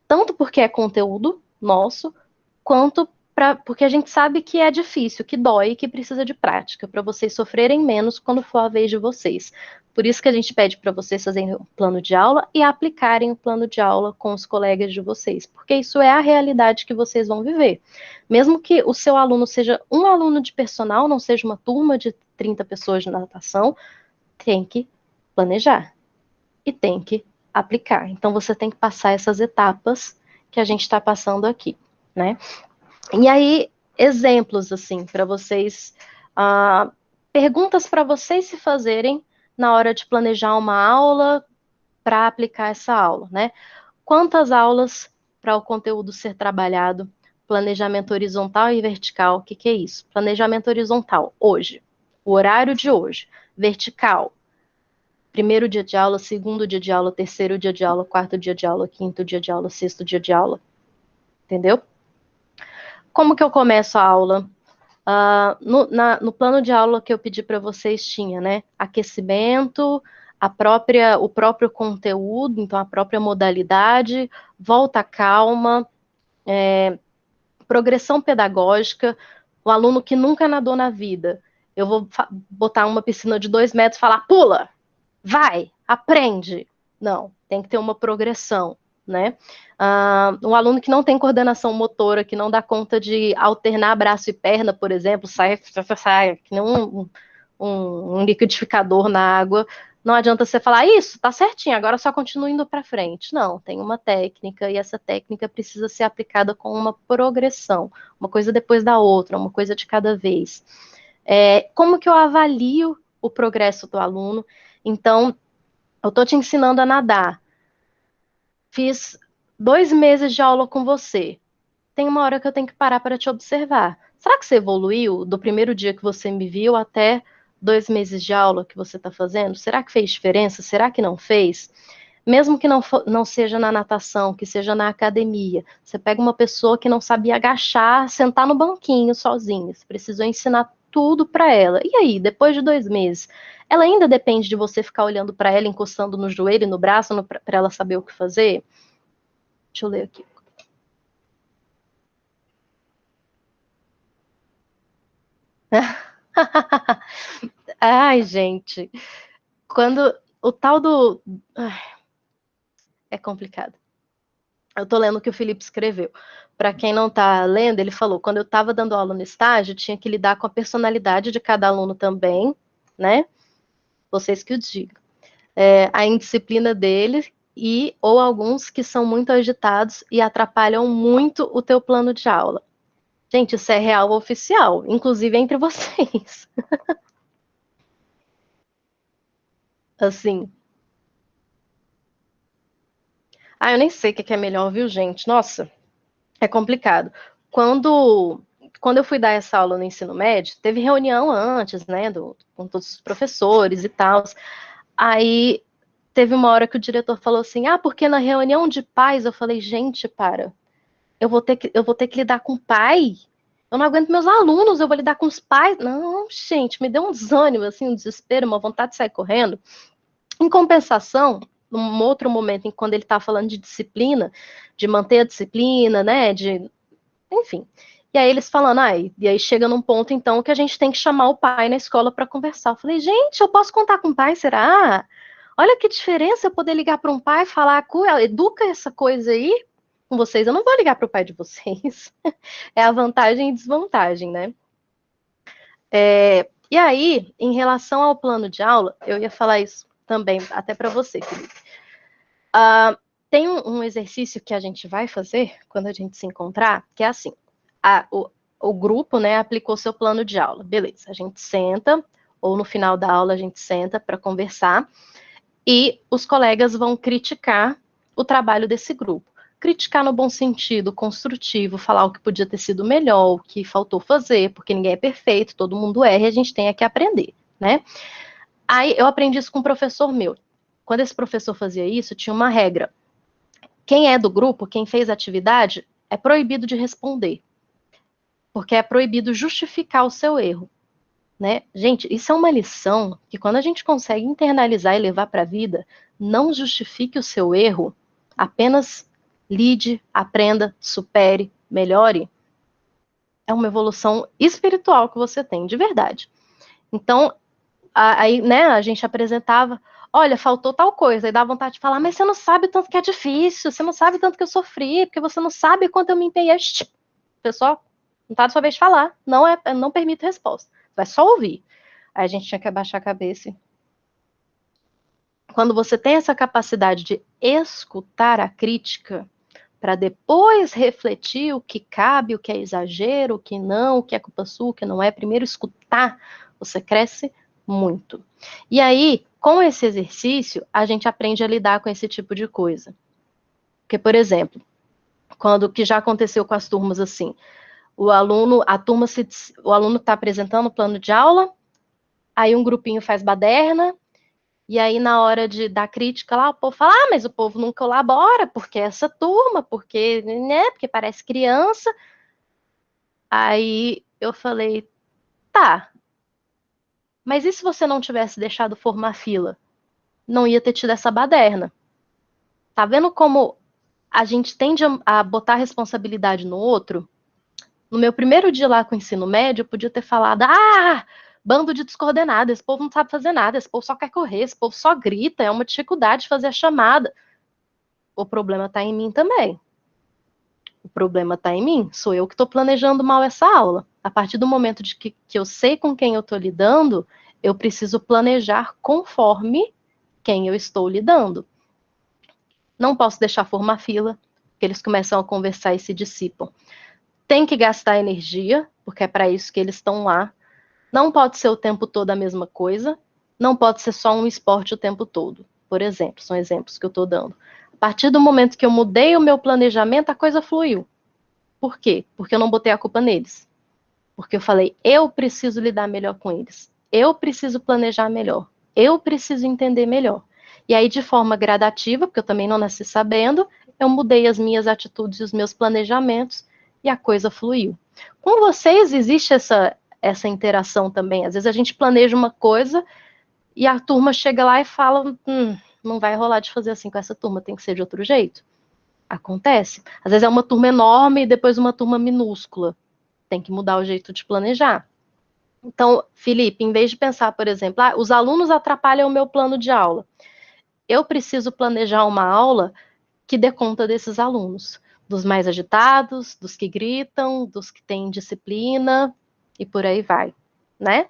Tanto porque é conteúdo nosso, quanto porque a gente sabe que é difícil, que dói, que precisa de prática, para vocês sofrerem menos quando for a vez de vocês. Por isso que a gente pede para vocês fazerem um plano de aula e aplicarem o plano de aula com os colegas de vocês, porque isso é a realidade que vocês vão viver. Mesmo que o seu aluno seja um aluno de personal, não seja uma turma de 30 pessoas de natação, tem que planejar e tem que aplicar. Então você tem que passar essas etapas que a gente está passando aqui, né? E aí, exemplos, assim, para vocês, perguntas para vocês se fazerem na hora de planejar uma aula para aplicar essa aula, né? Quantas aulas para o conteúdo ser trabalhado? Planejamento horizontal e vertical, o que, que é isso? Planejamento horizontal, hoje, o horário de hoje. Vertical, primeiro dia de aula, segundo dia de aula, terceiro dia de aula, quarto dia de aula, quinto dia de aula, sexto dia de aula. Entendeu? Como que eu começo a aula? No plano de aula que eu pedi para vocês tinha, né? Aquecimento, o próprio conteúdo, então a própria modalidade, volta calma, progressão pedagógica, o aluno que nunca nadou na vida. Eu vou botar uma piscina de 2 metros e falar, pula, vai, aprende. Não, tem que ter uma progressão, né? Um aluno que não tem coordenação motora, que não dá conta de alternar braço e perna, por exemplo, sai que nem um liquidificador na água. Não adianta você falar, isso, tá certinho, agora só continua indo para frente. Não, tem uma técnica e essa técnica precisa ser aplicada com uma progressão, uma coisa depois da outra, uma coisa de cada vez. Como que eu avalio o progresso do aluno? Então, eu estou te ensinando a nadar. Fiz 2 meses de aula com você. Tem uma hora que eu tenho que parar para te observar. Será que você evoluiu do primeiro dia que você me viu até 2 meses de aula que você está fazendo? Será que fez diferença? Será que não fez? Mesmo que não seja na natação, que seja na academia. Você pega uma pessoa que não sabia agachar, sentar no banquinho sozinha. Você precisou ensinar tudo para ela. E aí, depois de 2 meses, ela ainda depende de você ficar olhando para ela, encostando no joelho, no braço, para ela saber o que fazer? Deixa eu ler aqui. Ai, gente. Quando o tal do. Ai, é complicado. Eu tô lendo o que o Felipe escreveu. Para quem não tá lendo, ele falou: quando eu estava dando aula no estágio, tinha que lidar com a personalidade de cada aluno também, né? Vocês que o digam. A indisciplina dele e ou alguns que são muito agitados e atrapalham muito o teu plano de aula. Gente, isso é real oficial, inclusive entre vocês. Assim. Eu nem sei o que é melhor, viu, gente? Nossa, é complicado. Quando, quando eu fui dar essa aula no ensino médio, teve reunião antes, né, com todos os professores e tal. Aí teve uma hora que o diretor falou assim: porque na reunião de pais eu falei, gente, para, eu vou ter que lidar com o pai. Eu não aguento meus alunos, eu vou lidar com os pais. Não, gente, me deu um desânimo, assim, um desespero, uma vontade de sair correndo. Em compensação, num outro momento, em quando ele está falando de disciplina, de manter a disciplina, né, enfim. E aí eles falando, e aí chega num ponto, então, que a gente tem que chamar o pai na escola para conversar. Eu falei, gente, eu posso contar com o pai, será? Olha que diferença eu poder ligar para um pai e falar, educa essa coisa aí com vocês. Eu não vou ligar para o pai de vocês. É a vantagem e desvantagem, né? E aí, em relação ao plano de aula, eu ia falar isso também, até para você, Felipe. Tem um exercício que a gente vai fazer quando a gente se encontrar, que é assim: o grupo, né, aplicou seu plano de aula. Beleza, a gente senta, ou no final da aula a gente senta para conversar, e os colegas vão criticar o trabalho desse grupo. Criticar no bom sentido, construtivo, falar o que podia ter sido melhor, o que faltou fazer, porque ninguém é perfeito, todo mundo erra e a gente tem que aprender, né? Aí eu aprendi isso com um professor meu. Quando esse professor fazia isso, tinha uma regra. Quem é do grupo, quem fez a atividade, é proibido de responder, porque é proibido justificar o seu erro, né? Gente, isso é uma lição que quando a gente consegue internalizar e levar para a vida, não justifique o seu erro, apenas lide, aprenda, supere, melhore. É uma evolução espiritual que você tem, de verdade. Então, aí, né, a gente apresentava, olha, faltou tal coisa, aí dá vontade de falar, mas você não sabe o tanto que é difícil, você não sabe o tanto que eu sofri, porque você não sabe quanto eu me empenhei. Pessoal, não tá na sua vez de falar, não permite resposta, vai só ouvir. Aí a gente tinha que abaixar a cabeça. Quando você tem essa capacidade de escutar a crítica, para depois refletir o que cabe, o que é exagero, o que não, o que é culpa sua, o que não é, primeiro escutar, você cresce muito. E aí, com esse exercício, a gente aprende a lidar com esse tipo de coisa. Porque, por exemplo, quando que já aconteceu com as turmas assim, o aluno está apresentando o plano de aula, aí um grupinho faz baderna, E aí, na hora da crítica lá, o povo fala, mas o povo não colabora, porque essa turma, porque, né, porque parece criança. Aí eu falei, tá, mas e se você não tivesse deixado formar fila? Não ia ter tido essa baderna. Tá vendo como a gente tende a botar responsabilidade no outro? No meu primeiro dia lá com o ensino médio, eu podia ter falado, bando de descoordenado, esse povo não sabe fazer nada, esse povo só quer correr, esse povo só grita, é uma dificuldade fazer a chamada. O problema está em mim também. O problema está em mim. Sou eu que estou planejando mal essa aula. A partir do momento de que eu sei com quem eu estou lidando, eu preciso planejar conforme quem eu estou lidando. Não posso deixar formar fila, porque eles começam a conversar e se dissipam. Tem que gastar energia, porque é para isso que eles estão lá. Não pode ser o tempo todo a mesma coisa. Não pode ser só um esporte o tempo todo. Por exemplo, são exemplos que eu estou dando. A partir do momento que eu mudei o meu planejamento, a coisa fluiu. Por quê? Porque eu não botei a culpa neles. Porque eu falei, eu preciso lidar melhor com eles. Eu preciso planejar melhor. Eu preciso entender melhor. E aí, de forma gradativa, porque eu também não nasci sabendo, eu mudei as minhas atitudes e os meus planejamentos e a coisa fluiu. Com vocês existe essa interação também. Às vezes a gente planeja uma coisa e a turma chega lá e fala, não vai rolar de fazer assim com essa turma, tem que ser de outro jeito. Acontece. Às vezes é uma turma enorme e depois uma turma minúscula. Tem que mudar o jeito de planejar. Então, Felipe, em vez de pensar, por exemplo, os alunos atrapalham o meu plano de aula, eu preciso planejar uma aula que dê conta desses alunos, dos mais agitados, dos que gritam, dos que têm disciplina e por aí vai, né?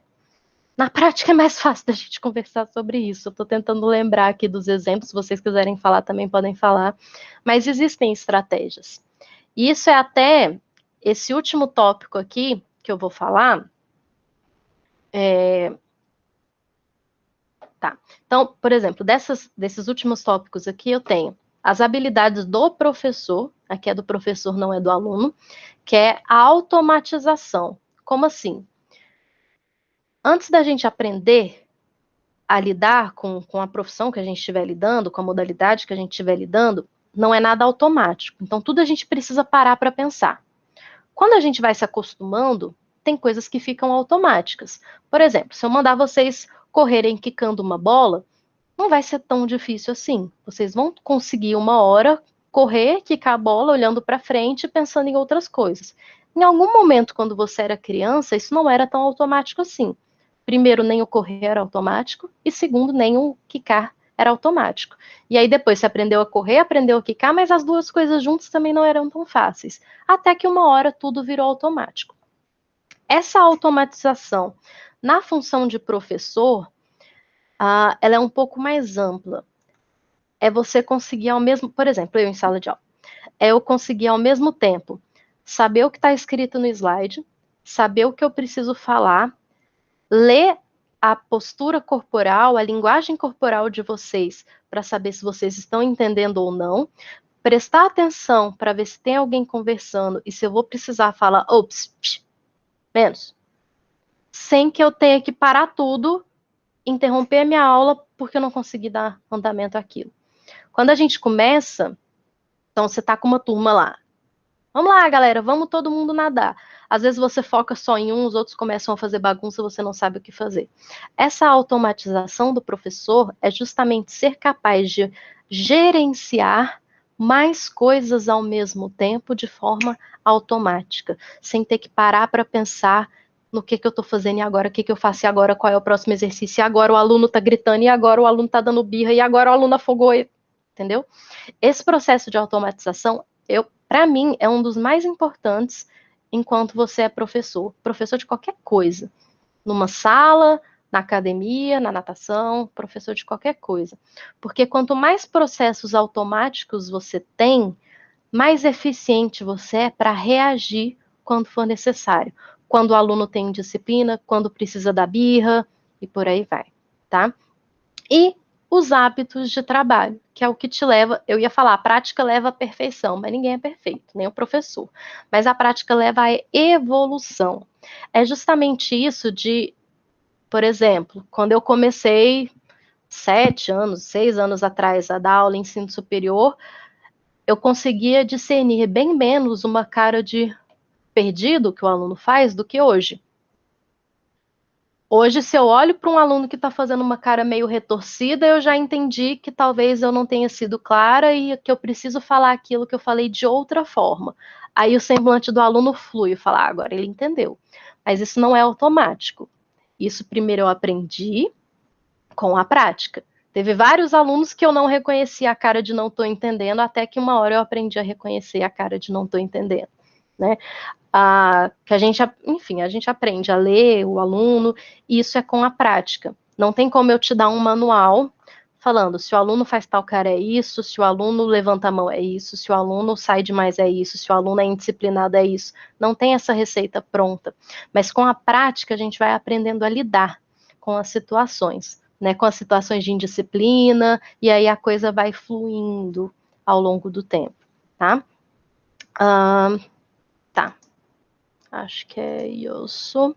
Na prática é mais fácil da gente conversar sobre isso. Eu estou tentando lembrar aqui dos exemplos, se vocês quiserem falar também podem falar, mas existem estratégias. E isso é até esse último tópico aqui que eu vou falar. Tá. Então, por exemplo, desses últimos tópicos aqui, eu tenho as habilidades do professor, aqui é do professor, não é do aluno, que é a automatização. Como assim? Antes da gente aprender a lidar com a profissão que a gente estiver lidando, com a modalidade que a gente estiver lidando, não é nada automático. Então, tudo a gente precisa parar para pensar. Quando a gente vai se acostumando, tem coisas que ficam automáticas. Por exemplo, se eu mandar vocês correrem quicando uma bola, não vai ser tão difícil assim. Vocês vão conseguir uma hora correr, quicar a bola, olhando para frente, pensando em outras coisas. Em algum momento, quando você era criança, isso não era tão automático assim. Primeiro, nem o correr era automático, e segundo, nem o quicar era automático. E aí depois você aprendeu a correr, aprendeu a quicar, mas as duas coisas juntas também não eram tão fáceis. Até que uma hora tudo virou automático. Essa automatização na função de professor, ela é um pouco mais ampla. É você conseguir ao mesmo, por exemplo, eu em sala de aula, é eu conseguir ao mesmo tempo saber o que está escrito no slide, saber o que eu preciso falar, ler a postura corporal, a linguagem corporal de vocês, para saber se vocês estão entendendo ou não, prestar atenção para ver se tem alguém conversando e se eu vou precisar falar, ops, menos, sem que eu tenha que parar tudo, interromper a minha aula porque eu não consegui dar andamento àquilo. Quando a gente começa, então você tá com uma turma lá. Vamos lá, galera, vamos todo mundo nadar. Às vezes você foca só em um, os outros começam a fazer bagunça, você não sabe o que fazer. Essa automatização do professor é justamente ser capaz de gerenciar mais coisas ao mesmo tempo de forma automática, sem ter que parar para pensar no que eu estou fazendo e agora, o que eu faço e agora, qual é o próximo exercício, e agora o aluno está gritando, e agora o aluno está dando birra, e agora o aluno afogou, entendeu? Esse processo de automatização, para mim, é um dos mais importantes enquanto você é professor de qualquer coisa, numa sala, na academia, na natação, professor de qualquer coisa. Porque quanto mais processos automáticos você tem, mais eficiente você é para reagir quando for necessário. Quando o aluno tem disciplina, quando precisa da birra e por aí vai, tá? E os hábitos de trabalho, que é o que te leva, eu ia falar, a prática leva à perfeição, mas ninguém é perfeito, nem o professor. Mas a prática leva à evolução. É justamente isso de, por exemplo, quando eu comecei, 7 anos, 6 anos atrás, a dar aula em ensino superior, eu conseguia discernir bem menos uma cara de perdido que o aluno faz do que hoje. Hoje, se eu olho para um aluno que está fazendo uma cara meio retorcida, eu já entendi que talvez eu não tenha sido clara e que eu preciso falar aquilo que eu falei de outra forma. Aí o semblante do aluno flui, falar, agora ele entendeu. Mas isso não é automático. Isso primeiro eu aprendi com a prática. Teve vários alunos que eu não reconhecia a cara de não estou entendendo, até que uma hora eu aprendi a reconhecer a cara de não estou entendendo, né? Que a gente, enfim, a gente aprende a ler o aluno, e isso é com a prática. Não tem como eu te dar um manual falando, se o aluno faz tal cara é isso, se o aluno levanta a mão é isso, se o aluno sai demais é isso, se o aluno é indisciplinado é isso. Não tem essa receita pronta. Mas com a prática a gente vai aprendendo a lidar com as situações, né? Com as situações de indisciplina, e aí a coisa vai fluindo ao longo do tempo, tá? Tá. Acho que é isso.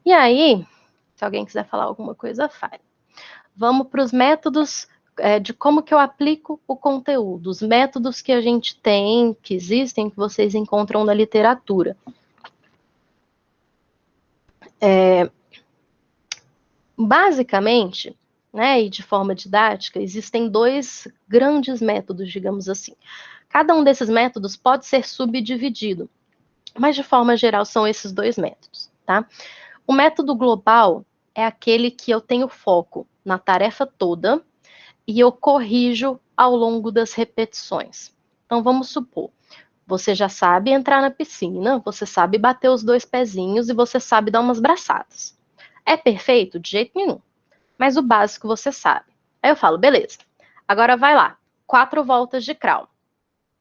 E aí, se alguém quiser falar alguma coisa, fale. Vamos para os métodos de como que eu aplico o conteúdo, os métodos que a gente tem, que existem, que vocês encontram na literatura. Basicamente, né, e de forma didática, existem 2 grandes métodos, digamos assim. Cada um desses métodos pode ser subdividido, mas de forma geral são esses 2 métodos, tá? O método global é aquele que eu tenho foco na tarefa toda e eu corrijo ao longo das repetições. Então, vamos supor, você já sabe entrar na piscina, você sabe bater os 2 pezinhos e você sabe dar umas braçadas. É perfeito? De jeito nenhum. Mas o básico você sabe. Aí eu falo, beleza, agora vai lá, 4 voltas de crawl.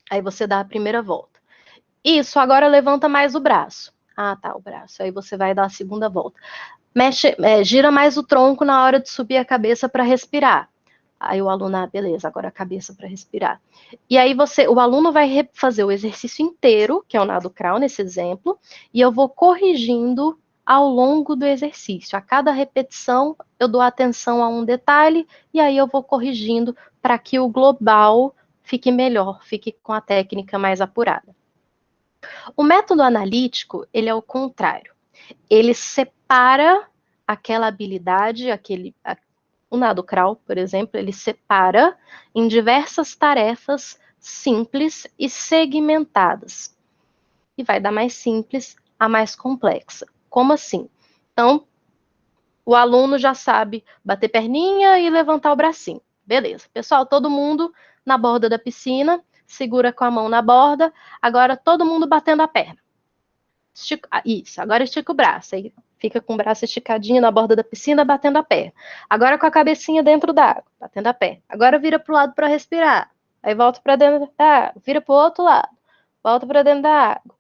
Aí você dá a primeira volta. Isso, agora levanta mais o braço. Ah, tá, o braço. Aí você vai dar a segunda volta. Gira mais o tronco na hora de subir a cabeça para respirar. Aí o aluno, beleza, agora a cabeça para respirar. E aí o aluno vai fazer o exercício inteiro, que é o nado crawl nesse exemplo, e eu vou corrigindo ao longo do exercício. A cada repetição eu dou atenção a um detalhe e aí eu vou corrigindo para que o global fique melhor, fique com a técnica mais apurada. O método analítico, ele é o contrário. Ele separa aquela habilidade, o nado crawl, por exemplo, ele separa em diversas tarefas simples e segmentadas. E vai da mais simples à mais complexa. Como assim? Então, o aluno já sabe bater perninha e levantar o bracinho. Beleza. Pessoal, todo mundo na borda da piscina, segura com a mão na borda, agora todo mundo batendo a perna. Isso, agora estica o braço, aí fica com o braço esticadinho na borda da piscina, batendo a perna. Agora com a cabecinha dentro da água, batendo a perna. Agora vira pro lado para respirar. Aí volta para dentro da água, vira pro outro lado, volta para dentro da água.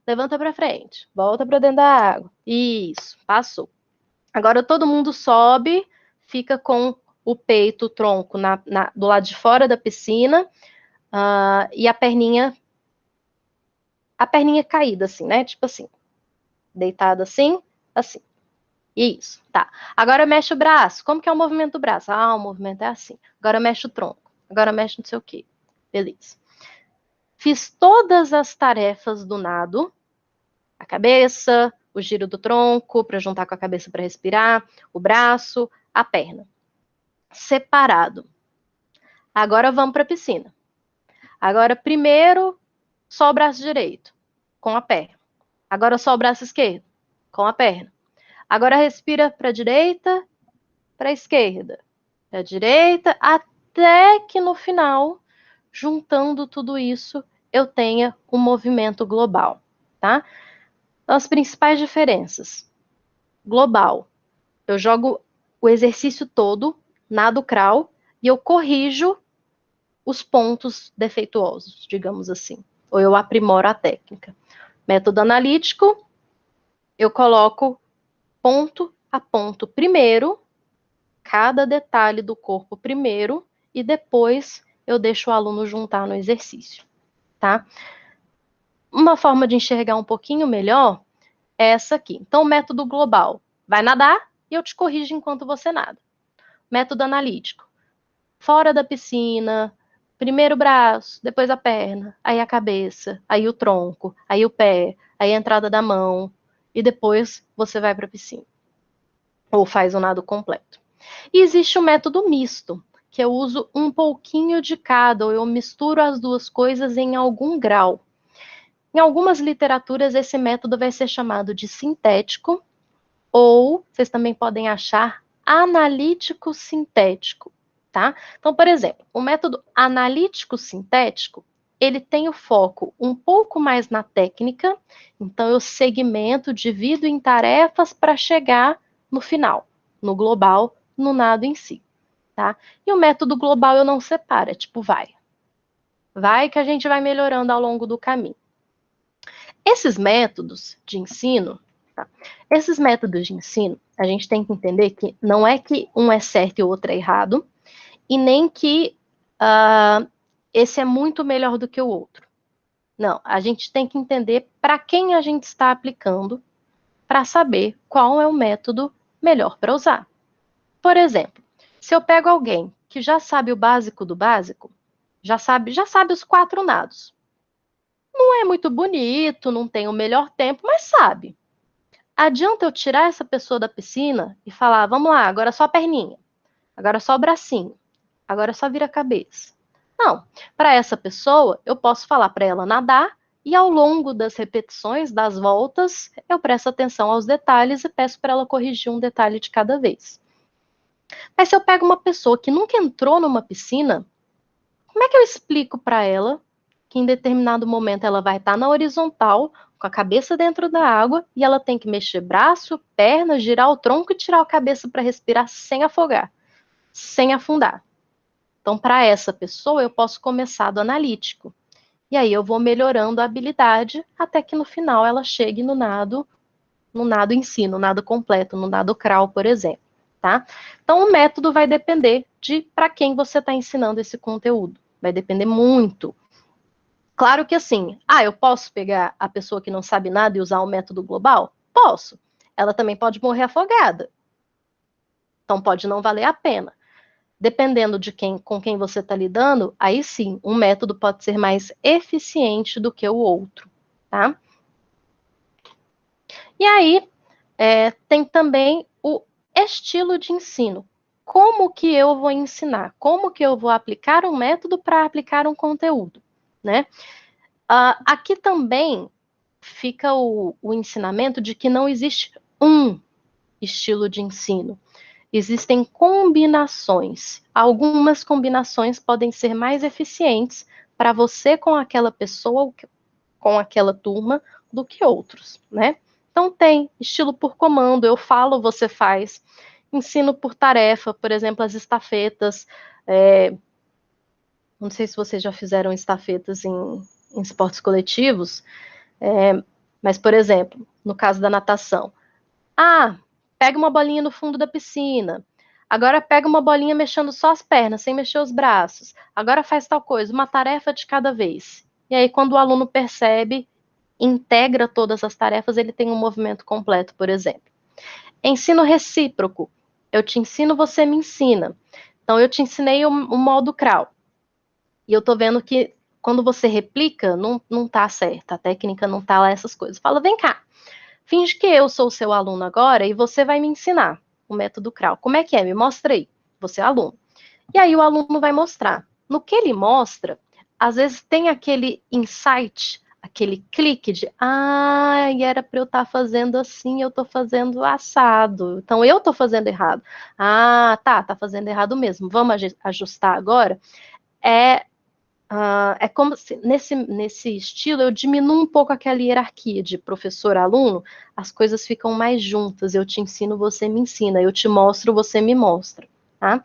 Levanta para frente, volta para dentro da água. Isso, passou. Agora todo mundo sobe, fica com o peito, o tronco do lado de fora da piscina, e a perninha caída, assim, né? Tipo assim, deitada assim, assim. Isso, tá. Agora mexe o braço. Como que é o movimento do braço? Ah, o movimento é assim. Agora mexe o tronco. Agora mexe não sei o quê. Beleza. Fiz todas as tarefas do nado. A cabeça, o giro do tronco para juntar com a cabeça para respirar, o braço, a perna. Separado. Agora vamos para a piscina. Agora primeiro só o braço direito, com a perna. Agora só o braço esquerdo, com a perna. Agora respira para a direita, para a esquerda, para a direita, até que no final, juntando tudo isso, eu tenha um movimento global, tá? Então, as principais diferenças. Global, eu jogo o exercício todo, nado crawl, e eu corrijo os pontos defeituosos, digamos assim, ou eu aprimoro a técnica. Método analítico, eu coloco ponto a ponto primeiro, cada detalhe do corpo primeiro, e depois eu deixo o aluno juntar no exercício, tá? Uma forma de enxergar um pouquinho melhor é essa aqui. Então, o método global, vai nadar e eu te corrijo enquanto você nada. método analítico. Fora da piscina, primeiro o braço, depois a perna, aí a cabeça, aí o tronco, aí o pé, aí a entrada da mão, e depois você vai para a piscina. Ou faz o nado completo. E existe o método misto, que eu uso um pouquinho de cada, ou eu misturo as duas coisas em algum grau. Em algumas literaturas, esse método vai ser chamado de sintético, ou vocês também podem achar analítico sintético, tá? Então, por exemplo, o método analítico sintético, ele tem o foco um pouco mais na técnica, então eu segmento, divido em tarefas para chegar no final, no global, no nado em si, tá? E o método global eu não separo, é tipo vai que a gente vai melhorando ao longo do caminho. Esses métodos de ensino, tá? Esses métodos de ensino, a gente tem que entender que não é que um é certo e o outro é errado, e nem que esse é muito melhor do que o outro. Não, a gente tem que entender para quem a gente está aplicando, para saber qual é o método melhor para usar. Por exemplo, se eu pego alguém que já sabe o básico do básico, já sabe os 4 nados. Não é muito bonito, não tem o melhor tempo, mas sabe. Adianta eu tirar essa pessoa da piscina e falar, vamos lá, agora só a perninha, agora só o bracinho, agora só vira a cabeça. Não, para essa pessoa, eu posso falar para ela nadar e ao longo das repetições, das voltas, eu presto atenção aos detalhes e peço para ela corrigir um detalhe de cada vez. Mas se eu pego uma pessoa que nunca entrou numa piscina, como é que eu explico para ela que em determinado momento ela vai estar na horizontal, com a cabeça dentro da água, e ela tem que mexer braço, perna, girar o tronco e tirar a cabeça para respirar sem afogar, sem afundar? Então, para essa pessoa, eu posso começar do analítico. E aí eu vou melhorando a habilidade até que no final ela chegue no nado em si, no nado completo, no nado crawl, por exemplo. Tá? Então, o método vai depender de para quem você está ensinando esse conteúdo. Vai depender muito. Claro que assim, eu posso pegar a pessoa que não sabe nada e usar o método global? Posso. Ela também pode morrer afogada. Então, pode não valer a pena. Dependendo de com quem você está lidando, aí sim, um método pode ser mais eficiente do que o outro, tá? E aí, tem também o estilo de ensino. Como que eu vou ensinar? Como que eu vou aplicar um método para aplicar um conteúdo, né? Aqui também fica o ensinamento de que não existe um estilo de ensino. Existem combinações. Algumas combinações podem ser mais eficientes para você com aquela pessoa, com aquela turma, do que outros, né? Então tem estilo por comando, eu falo, você faz. Ensino por tarefa, por exemplo, as estafetas. Não sei se vocês já fizeram estafetas em esportes coletivos, mas, por exemplo, no caso da natação. Pega uma bolinha no fundo da piscina. Agora pega uma bolinha mexendo só as pernas, sem mexer os braços. Agora faz tal coisa, uma tarefa de cada vez. E aí, quando o aluno percebe, integra todas as tarefas, ele tem um movimento completo, por exemplo. Ensino recíproco. Eu te ensino, você me ensina. Então, eu te ensinei o modo crawl. E eu tô vendo que quando você replica, não tá certo. A técnica não tá lá, essas coisas. Fala, vem cá. Finge que eu sou o seu aluno agora e você vai me ensinar o método crawl. Como é que é? Me mostra aí. Você é aluno. E aí o aluno vai mostrar. No que ele mostra, às vezes tem aquele insight, aquele clique de era para eu estar fazendo assim, eu estou fazendo assado. Então eu estou fazendo errado. Tá fazendo errado mesmo. Vamos ajustar agora? É como se nesse estilo eu diminuo um pouco aquela hierarquia de professor-aluno, as coisas ficam mais juntas. Eu te ensino, você me ensina. Eu te mostro, você me mostra. Tá?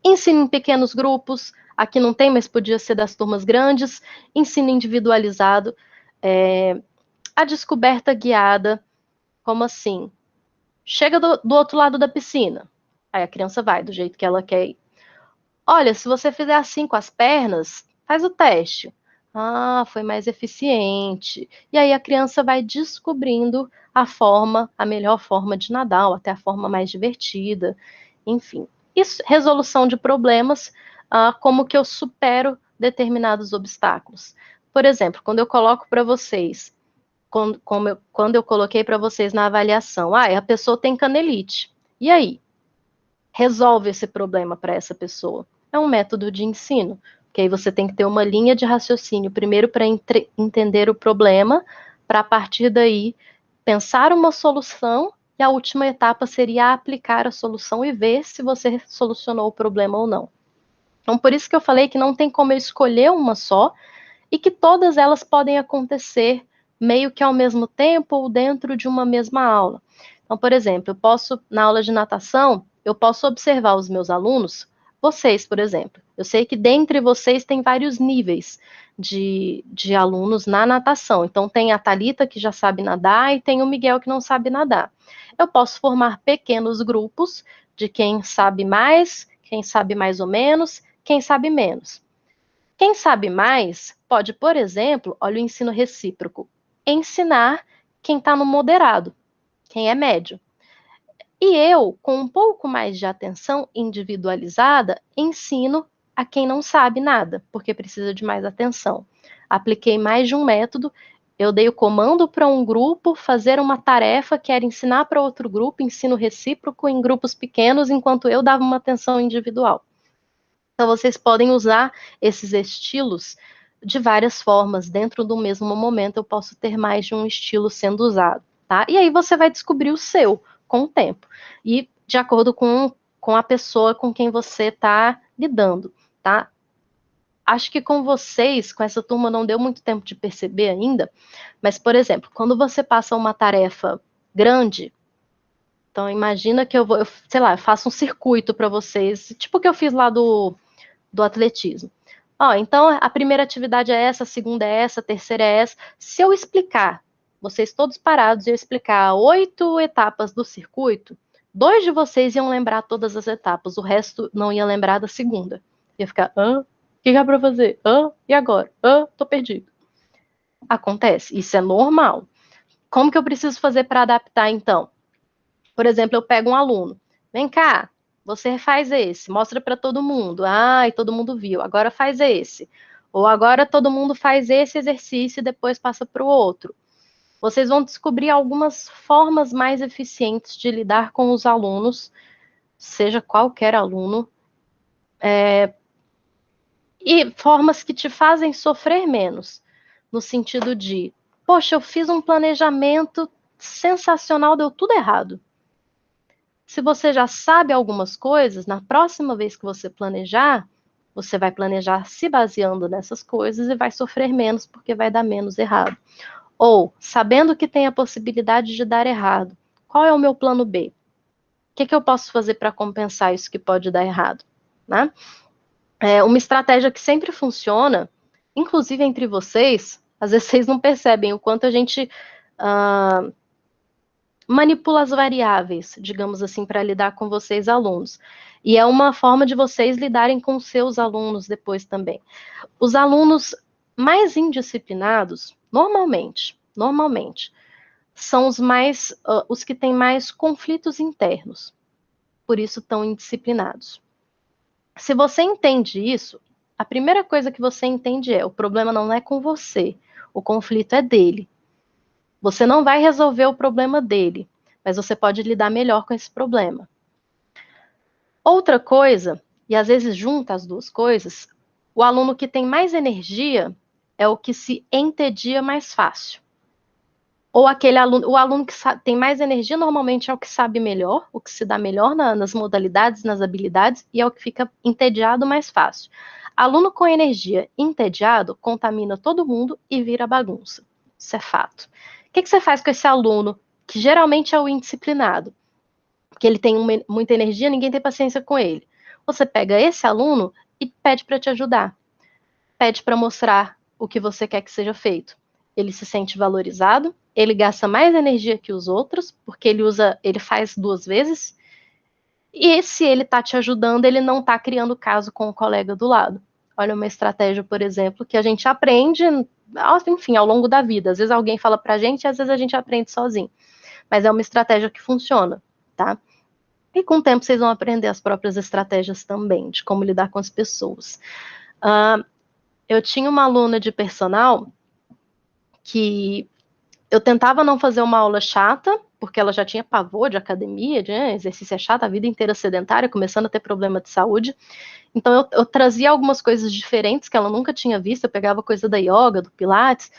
Ensino em pequenos grupos. Aqui não tem, mas podia ser das turmas grandes. Ensino individualizado. A descoberta guiada. Como assim? Chega do outro lado da piscina. Aí a criança vai do jeito que ela quer ir. Olha, se você fizer assim com as pernas, faz o teste. Foi mais eficiente. E aí a criança vai descobrindo a melhor forma de nadar, ou até a forma mais divertida, enfim. E resolução de problemas, como que eu supero determinados obstáculos. Por exemplo, quando eu coloco para vocês, quando eu coloquei para vocês na avaliação, a pessoa tem canelite. E aí? Resolve esse problema para essa pessoa. É um método de ensino, que aí você tem que ter uma linha de raciocínio, primeiro para entender o problema, para a partir daí pensar uma solução, e a última etapa seria aplicar a solução e ver se você solucionou o problema ou não. Então, por isso que eu falei que não tem como eu escolher uma só, e que todas elas podem acontecer meio que ao mesmo tempo ou dentro de uma mesma aula. Então, por exemplo, na aula de natação, eu posso observar os meus alunos, vocês, por exemplo. Eu sei que dentre vocês tem vários níveis de alunos na natação. Então, tem a Thalita, que já sabe nadar, e tem o Miguel, que não sabe nadar. Eu posso formar pequenos grupos de quem sabe mais ou menos, quem sabe menos. Quem sabe mais pode, por exemplo, olha o ensino recíproco, ensinar quem está no moderado, quem é médio. E eu, com um pouco mais de atenção individualizada, ensino a quem não sabe nada, porque precisa de mais atenção. Apliquei mais de um método, eu dei o comando para um grupo fazer uma tarefa que era ensinar para outro grupo, ensino recíproco em grupos pequenos, enquanto eu dava uma atenção individual. Então, vocês podem usar esses estilos de várias formas. Dentro do mesmo momento, eu posso ter mais de um estilo sendo usado, tá? E aí você vai descobrir o seu com o tempo. E de acordo com a pessoa com quem você está lidando, tá? Acho que com vocês, com essa turma, não deu muito tempo de perceber ainda, mas, por exemplo, quando você passa uma tarefa grande, então imagina que eu faço um circuito para vocês, tipo o que eu fiz lá do atletismo. Então a primeira atividade é essa, a segunda é essa, a terceira é essa. Se eu explicar, vocês todos parados, e eu explicar 8 etapas do circuito, 2 de vocês iam lembrar todas as etapas, o resto não ia lembrar da segunda. Ia ficar, o que é para fazer? E agora? Tô perdido. Acontece, isso é normal. Como que eu preciso fazer para adaptar, então? Por exemplo, eu pego um aluno, vem cá, você faz esse, mostra para todo mundo. E todo mundo viu. Agora faz esse. Ou agora todo mundo faz esse exercício e depois passa para o outro. Vocês vão descobrir algumas formas mais eficientes de lidar com os alunos, seja qualquer aluno, e formas que te fazem sofrer menos, no sentido de, poxa, eu fiz um planejamento sensacional, deu tudo errado. Se você já sabe algumas coisas, na próxima vez que você planejar, você vai planejar se baseando nessas coisas e vai sofrer menos porque vai dar menos errado. Ou, sabendo que tem a possibilidade de dar errado, qual é o meu plano B? O que eu posso fazer para compensar isso que pode dar errado? Né? Uma estratégia que sempre funciona, inclusive entre vocês, às vezes vocês não percebem o quanto a gente manipula as variáveis, digamos assim, para lidar com vocês, alunos. E é uma forma de vocês lidarem com seus alunos depois também. Os alunos mais indisciplinados, normalmente, são os que têm mais conflitos internos, por isso estão indisciplinados. Se você entende isso, a primeira coisa que você entende o problema não é com você, o conflito é dele. Você não vai resolver o problema dele, mas você pode lidar melhor com esse problema. Outra coisa, e às vezes junta as duas coisas, o aluno que tem mais energia é o que se entedia mais fácil. Ou o aluno que tem mais energia normalmente é o que sabe melhor, o que se dá melhor nas modalidades, nas habilidades, e é o que fica entediado mais fácil. Aluno com energia entediado contamina todo mundo e vira bagunça. Isso é fato. O que você faz com esse aluno, que geralmente é o indisciplinado? Porque ele tem muita energia, ninguém tem paciência com ele. Você pega esse aluno e pede para te ajudar. Pede para mostrar o que você quer que seja feito. Ele se sente valorizado, ele gasta mais energia que os outros, porque ele faz 2 vezes. E se ele está te ajudando, ele não está criando caso com o colega do lado. Olha uma estratégia, por exemplo, que a gente aprende, enfim, ao longo da vida. Às vezes alguém fala pra gente, às vezes a gente aprende sozinho. Mas é uma estratégia que funciona, tá? E com o tempo vocês vão aprender as próprias estratégias também, de como lidar com as pessoas. Eu tinha uma aluna de personal que eu tentava não fazer uma aula chata, porque ela já tinha pavor de academia, de exercício é chato, a vida inteira sedentária, começando a ter problema de saúde. Então eu trazia algumas coisas diferentes que ela nunca tinha visto, eu pegava coisa da yoga, do pilates,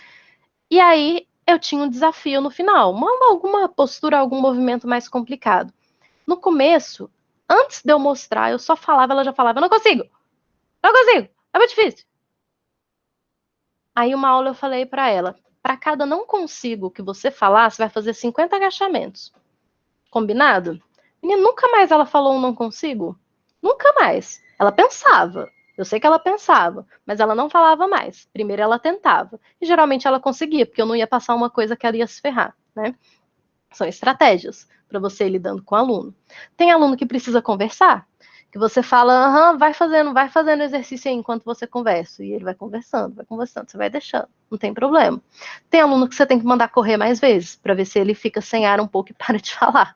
e aí eu tinha um desafio no final, alguma postura, algum movimento mais complicado. No começo, antes de eu mostrar, eu só falava, ela já falava, eu não consigo, é muito difícil. Aí uma aula eu falei para ela, para cada não consigo que você falar, você vai fazer 50 agachamentos. Combinado? Menina, nunca mais ela falou um não consigo. Nunca mais. Ela pensava. Eu sei que ela pensava, mas ela não falava mais. Primeiro ela tentava. E geralmente ela conseguia, porque eu não ia passar uma coisa que ela ia se ferrar, né? São estratégias para você ir lidando com o aluno. Tem aluno que precisa conversar, que você fala, vai fazendo exercício aí enquanto você conversa. E ele vai conversando, você vai deixando, não tem problema. Tem aluno que você tem que mandar correr mais vezes, para ver se ele fica sem ar um pouco e para de falar.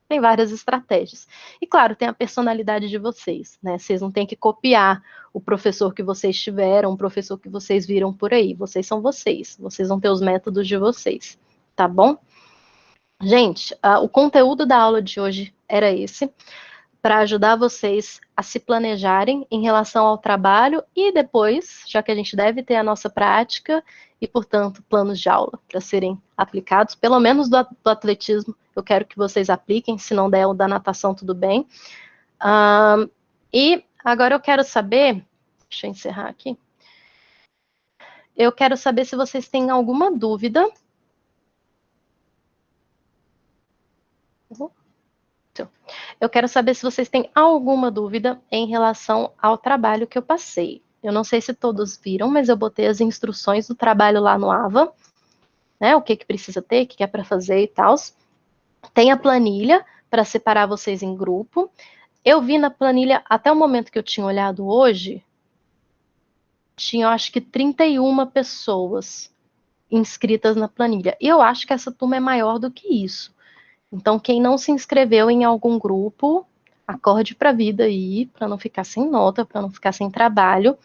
Tem várias estratégias. E claro, tem a personalidade de vocês, né? Vocês não têm que copiar o professor que vocês tiveram, o professor que vocês viram por aí. Vocês são vocês. Vocês vão ter os métodos de vocês, tá bom? Gente, o conteúdo da aula de hoje era esse, para ajudar vocês a se planejarem em relação ao trabalho e depois, já que a gente deve ter a nossa prática e, portanto, planos de aula para serem aplicados, pelo menos do atletismo, eu quero que vocês apliquem, se não der o da natação, tudo bem. E agora eu quero saber, deixa eu encerrar aqui, eu quero saber se vocês têm alguma dúvida. Eu quero saber se vocês têm alguma dúvida em relação ao trabalho que eu passei. Eu não sei se todos viram, mas eu botei as instruções do trabalho lá no AVA, né? O que precisa ter, o que é para fazer e tal. Tem a planilha para separar vocês em grupo. Eu vi na planilha, até o momento que eu tinha olhado hoje, tinha, eu acho que 31 pessoas inscritas na planilha. E eu acho que essa turma é maior do que isso. Então, quem não se inscreveu em algum grupo, acorde para a vida aí, para não ficar sem nota, para não ficar sem trabalho.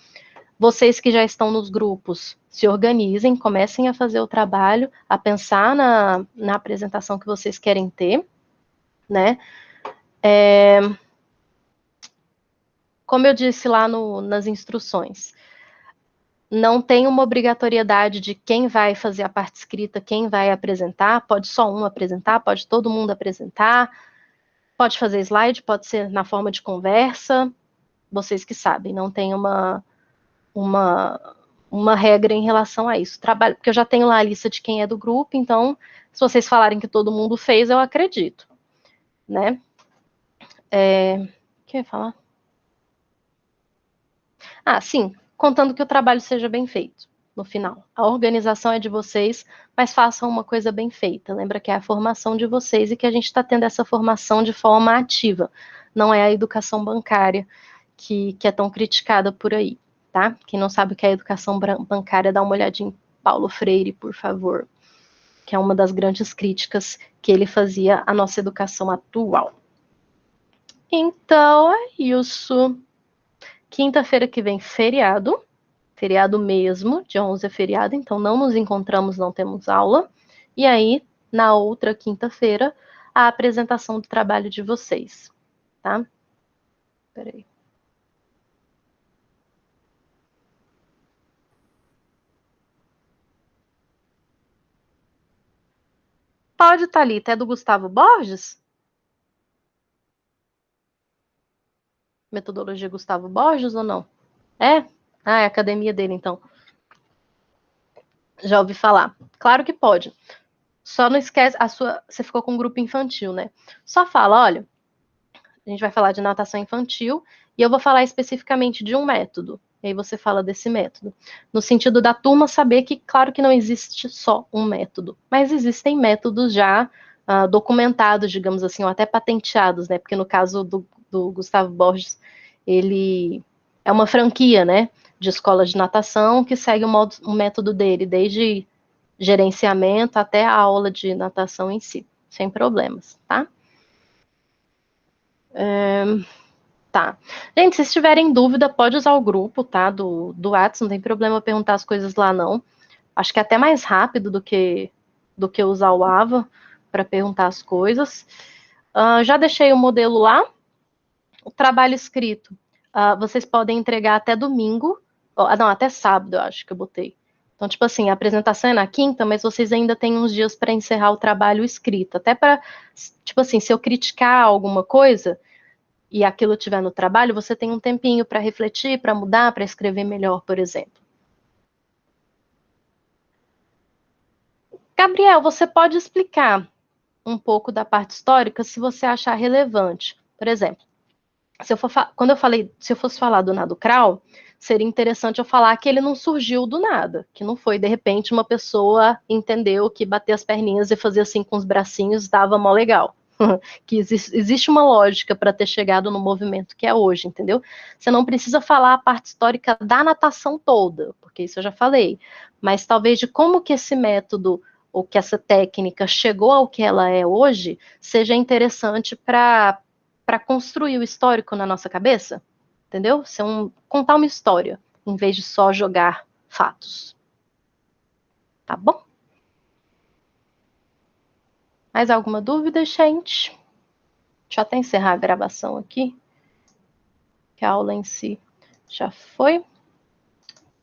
Vocês que já estão nos grupos, se organizem, comecem a fazer o trabalho, a pensar na apresentação que vocês querem ter, né? Como eu disse lá nas instruções, não tem uma obrigatoriedade de quem vai fazer a parte escrita, quem vai apresentar, pode só um apresentar, pode todo mundo apresentar, pode fazer slide, pode ser na forma de conversa, vocês que sabem, não tem uma regra em relação a isso. Trabalho, porque eu já tenho lá a lista de quem é do grupo, então, se vocês falarem que todo mundo fez, eu acredito, né? O que eu ia falar? Sim, contando que o trabalho seja bem feito no final. A organização é de vocês, mas façam uma coisa bem feita. Lembra que é a formação de vocês e que a gente está tendo essa formação de forma ativa. Não é a educação bancária que é tão criticada por aí, tá? Quem não sabe o que é a educação bancária, dá uma olhadinha em Paulo Freire, por favor, que é uma das grandes críticas que ele fazia à nossa educação atual. Então, é isso. Quinta-feira que vem, feriado mesmo, dia 11 é feriado, então não nos encontramos, não temos aula. E aí, na outra quinta-feira, a apresentação do trabalho de vocês, tá? Peraí. Pode, Thalita, é do Gustavo Borges? Metodologia Gustavo Borges ou não? É? É a academia dele, então. Já ouvi falar. Claro que pode. Só não esquece, você ficou com um grupo infantil, né? Só fala, olha, a gente vai falar de natação infantil e eu vou falar especificamente de um método. E aí você fala desse método. No sentido da turma saber que, claro que não existe só um método, mas existem métodos já documentados, digamos assim, ou até patenteados, né? Porque no caso do Gustavo Borges, ele é uma franquia, né? De escola de natação que segue o método dele, desde gerenciamento até a aula de natação em si, sem problemas, tá? Tá. Gente, se tiverem dúvida, pode usar o grupo, tá? Do WhatsApp, não tem problema perguntar as coisas lá, não. Acho que é até mais rápido do que usar o Ava para perguntar as coisas. Já deixei o modelo lá. O trabalho escrito, vocês podem entregar até domingo. Não, até sábado, eu acho que eu botei. Então, tipo assim, a apresentação é na quinta, mas vocês ainda têm uns dias para encerrar o trabalho escrito. Até para, tipo assim, se eu criticar alguma coisa e aquilo estiver no trabalho, você tem um tempinho para refletir, para mudar, para escrever melhor, por exemplo. Gabriel, você pode explicar um pouco da parte histórica se você achar relevante. Por exemplo, quando eu falei, se eu fosse falar do Nado Krau, seria interessante eu falar que ele não surgiu do nada, que não foi de repente uma pessoa entendeu que bater as perninhas e fazer assim com os bracinhos dava mó legal. Que existe uma lógica para ter chegado no movimento que é hoje, entendeu? Você não precisa falar a parte histórica da natação toda, porque isso eu já falei, mas talvez de como que esse método ou que essa técnica chegou ao que ela é hoje, seja interessante para construir o histórico na nossa cabeça, entendeu? Contar uma história, em vez de só jogar fatos. Tá bom? Mais alguma dúvida, gente? Deixa eu até encerrar a gravação aqui, que a aula em si já foi.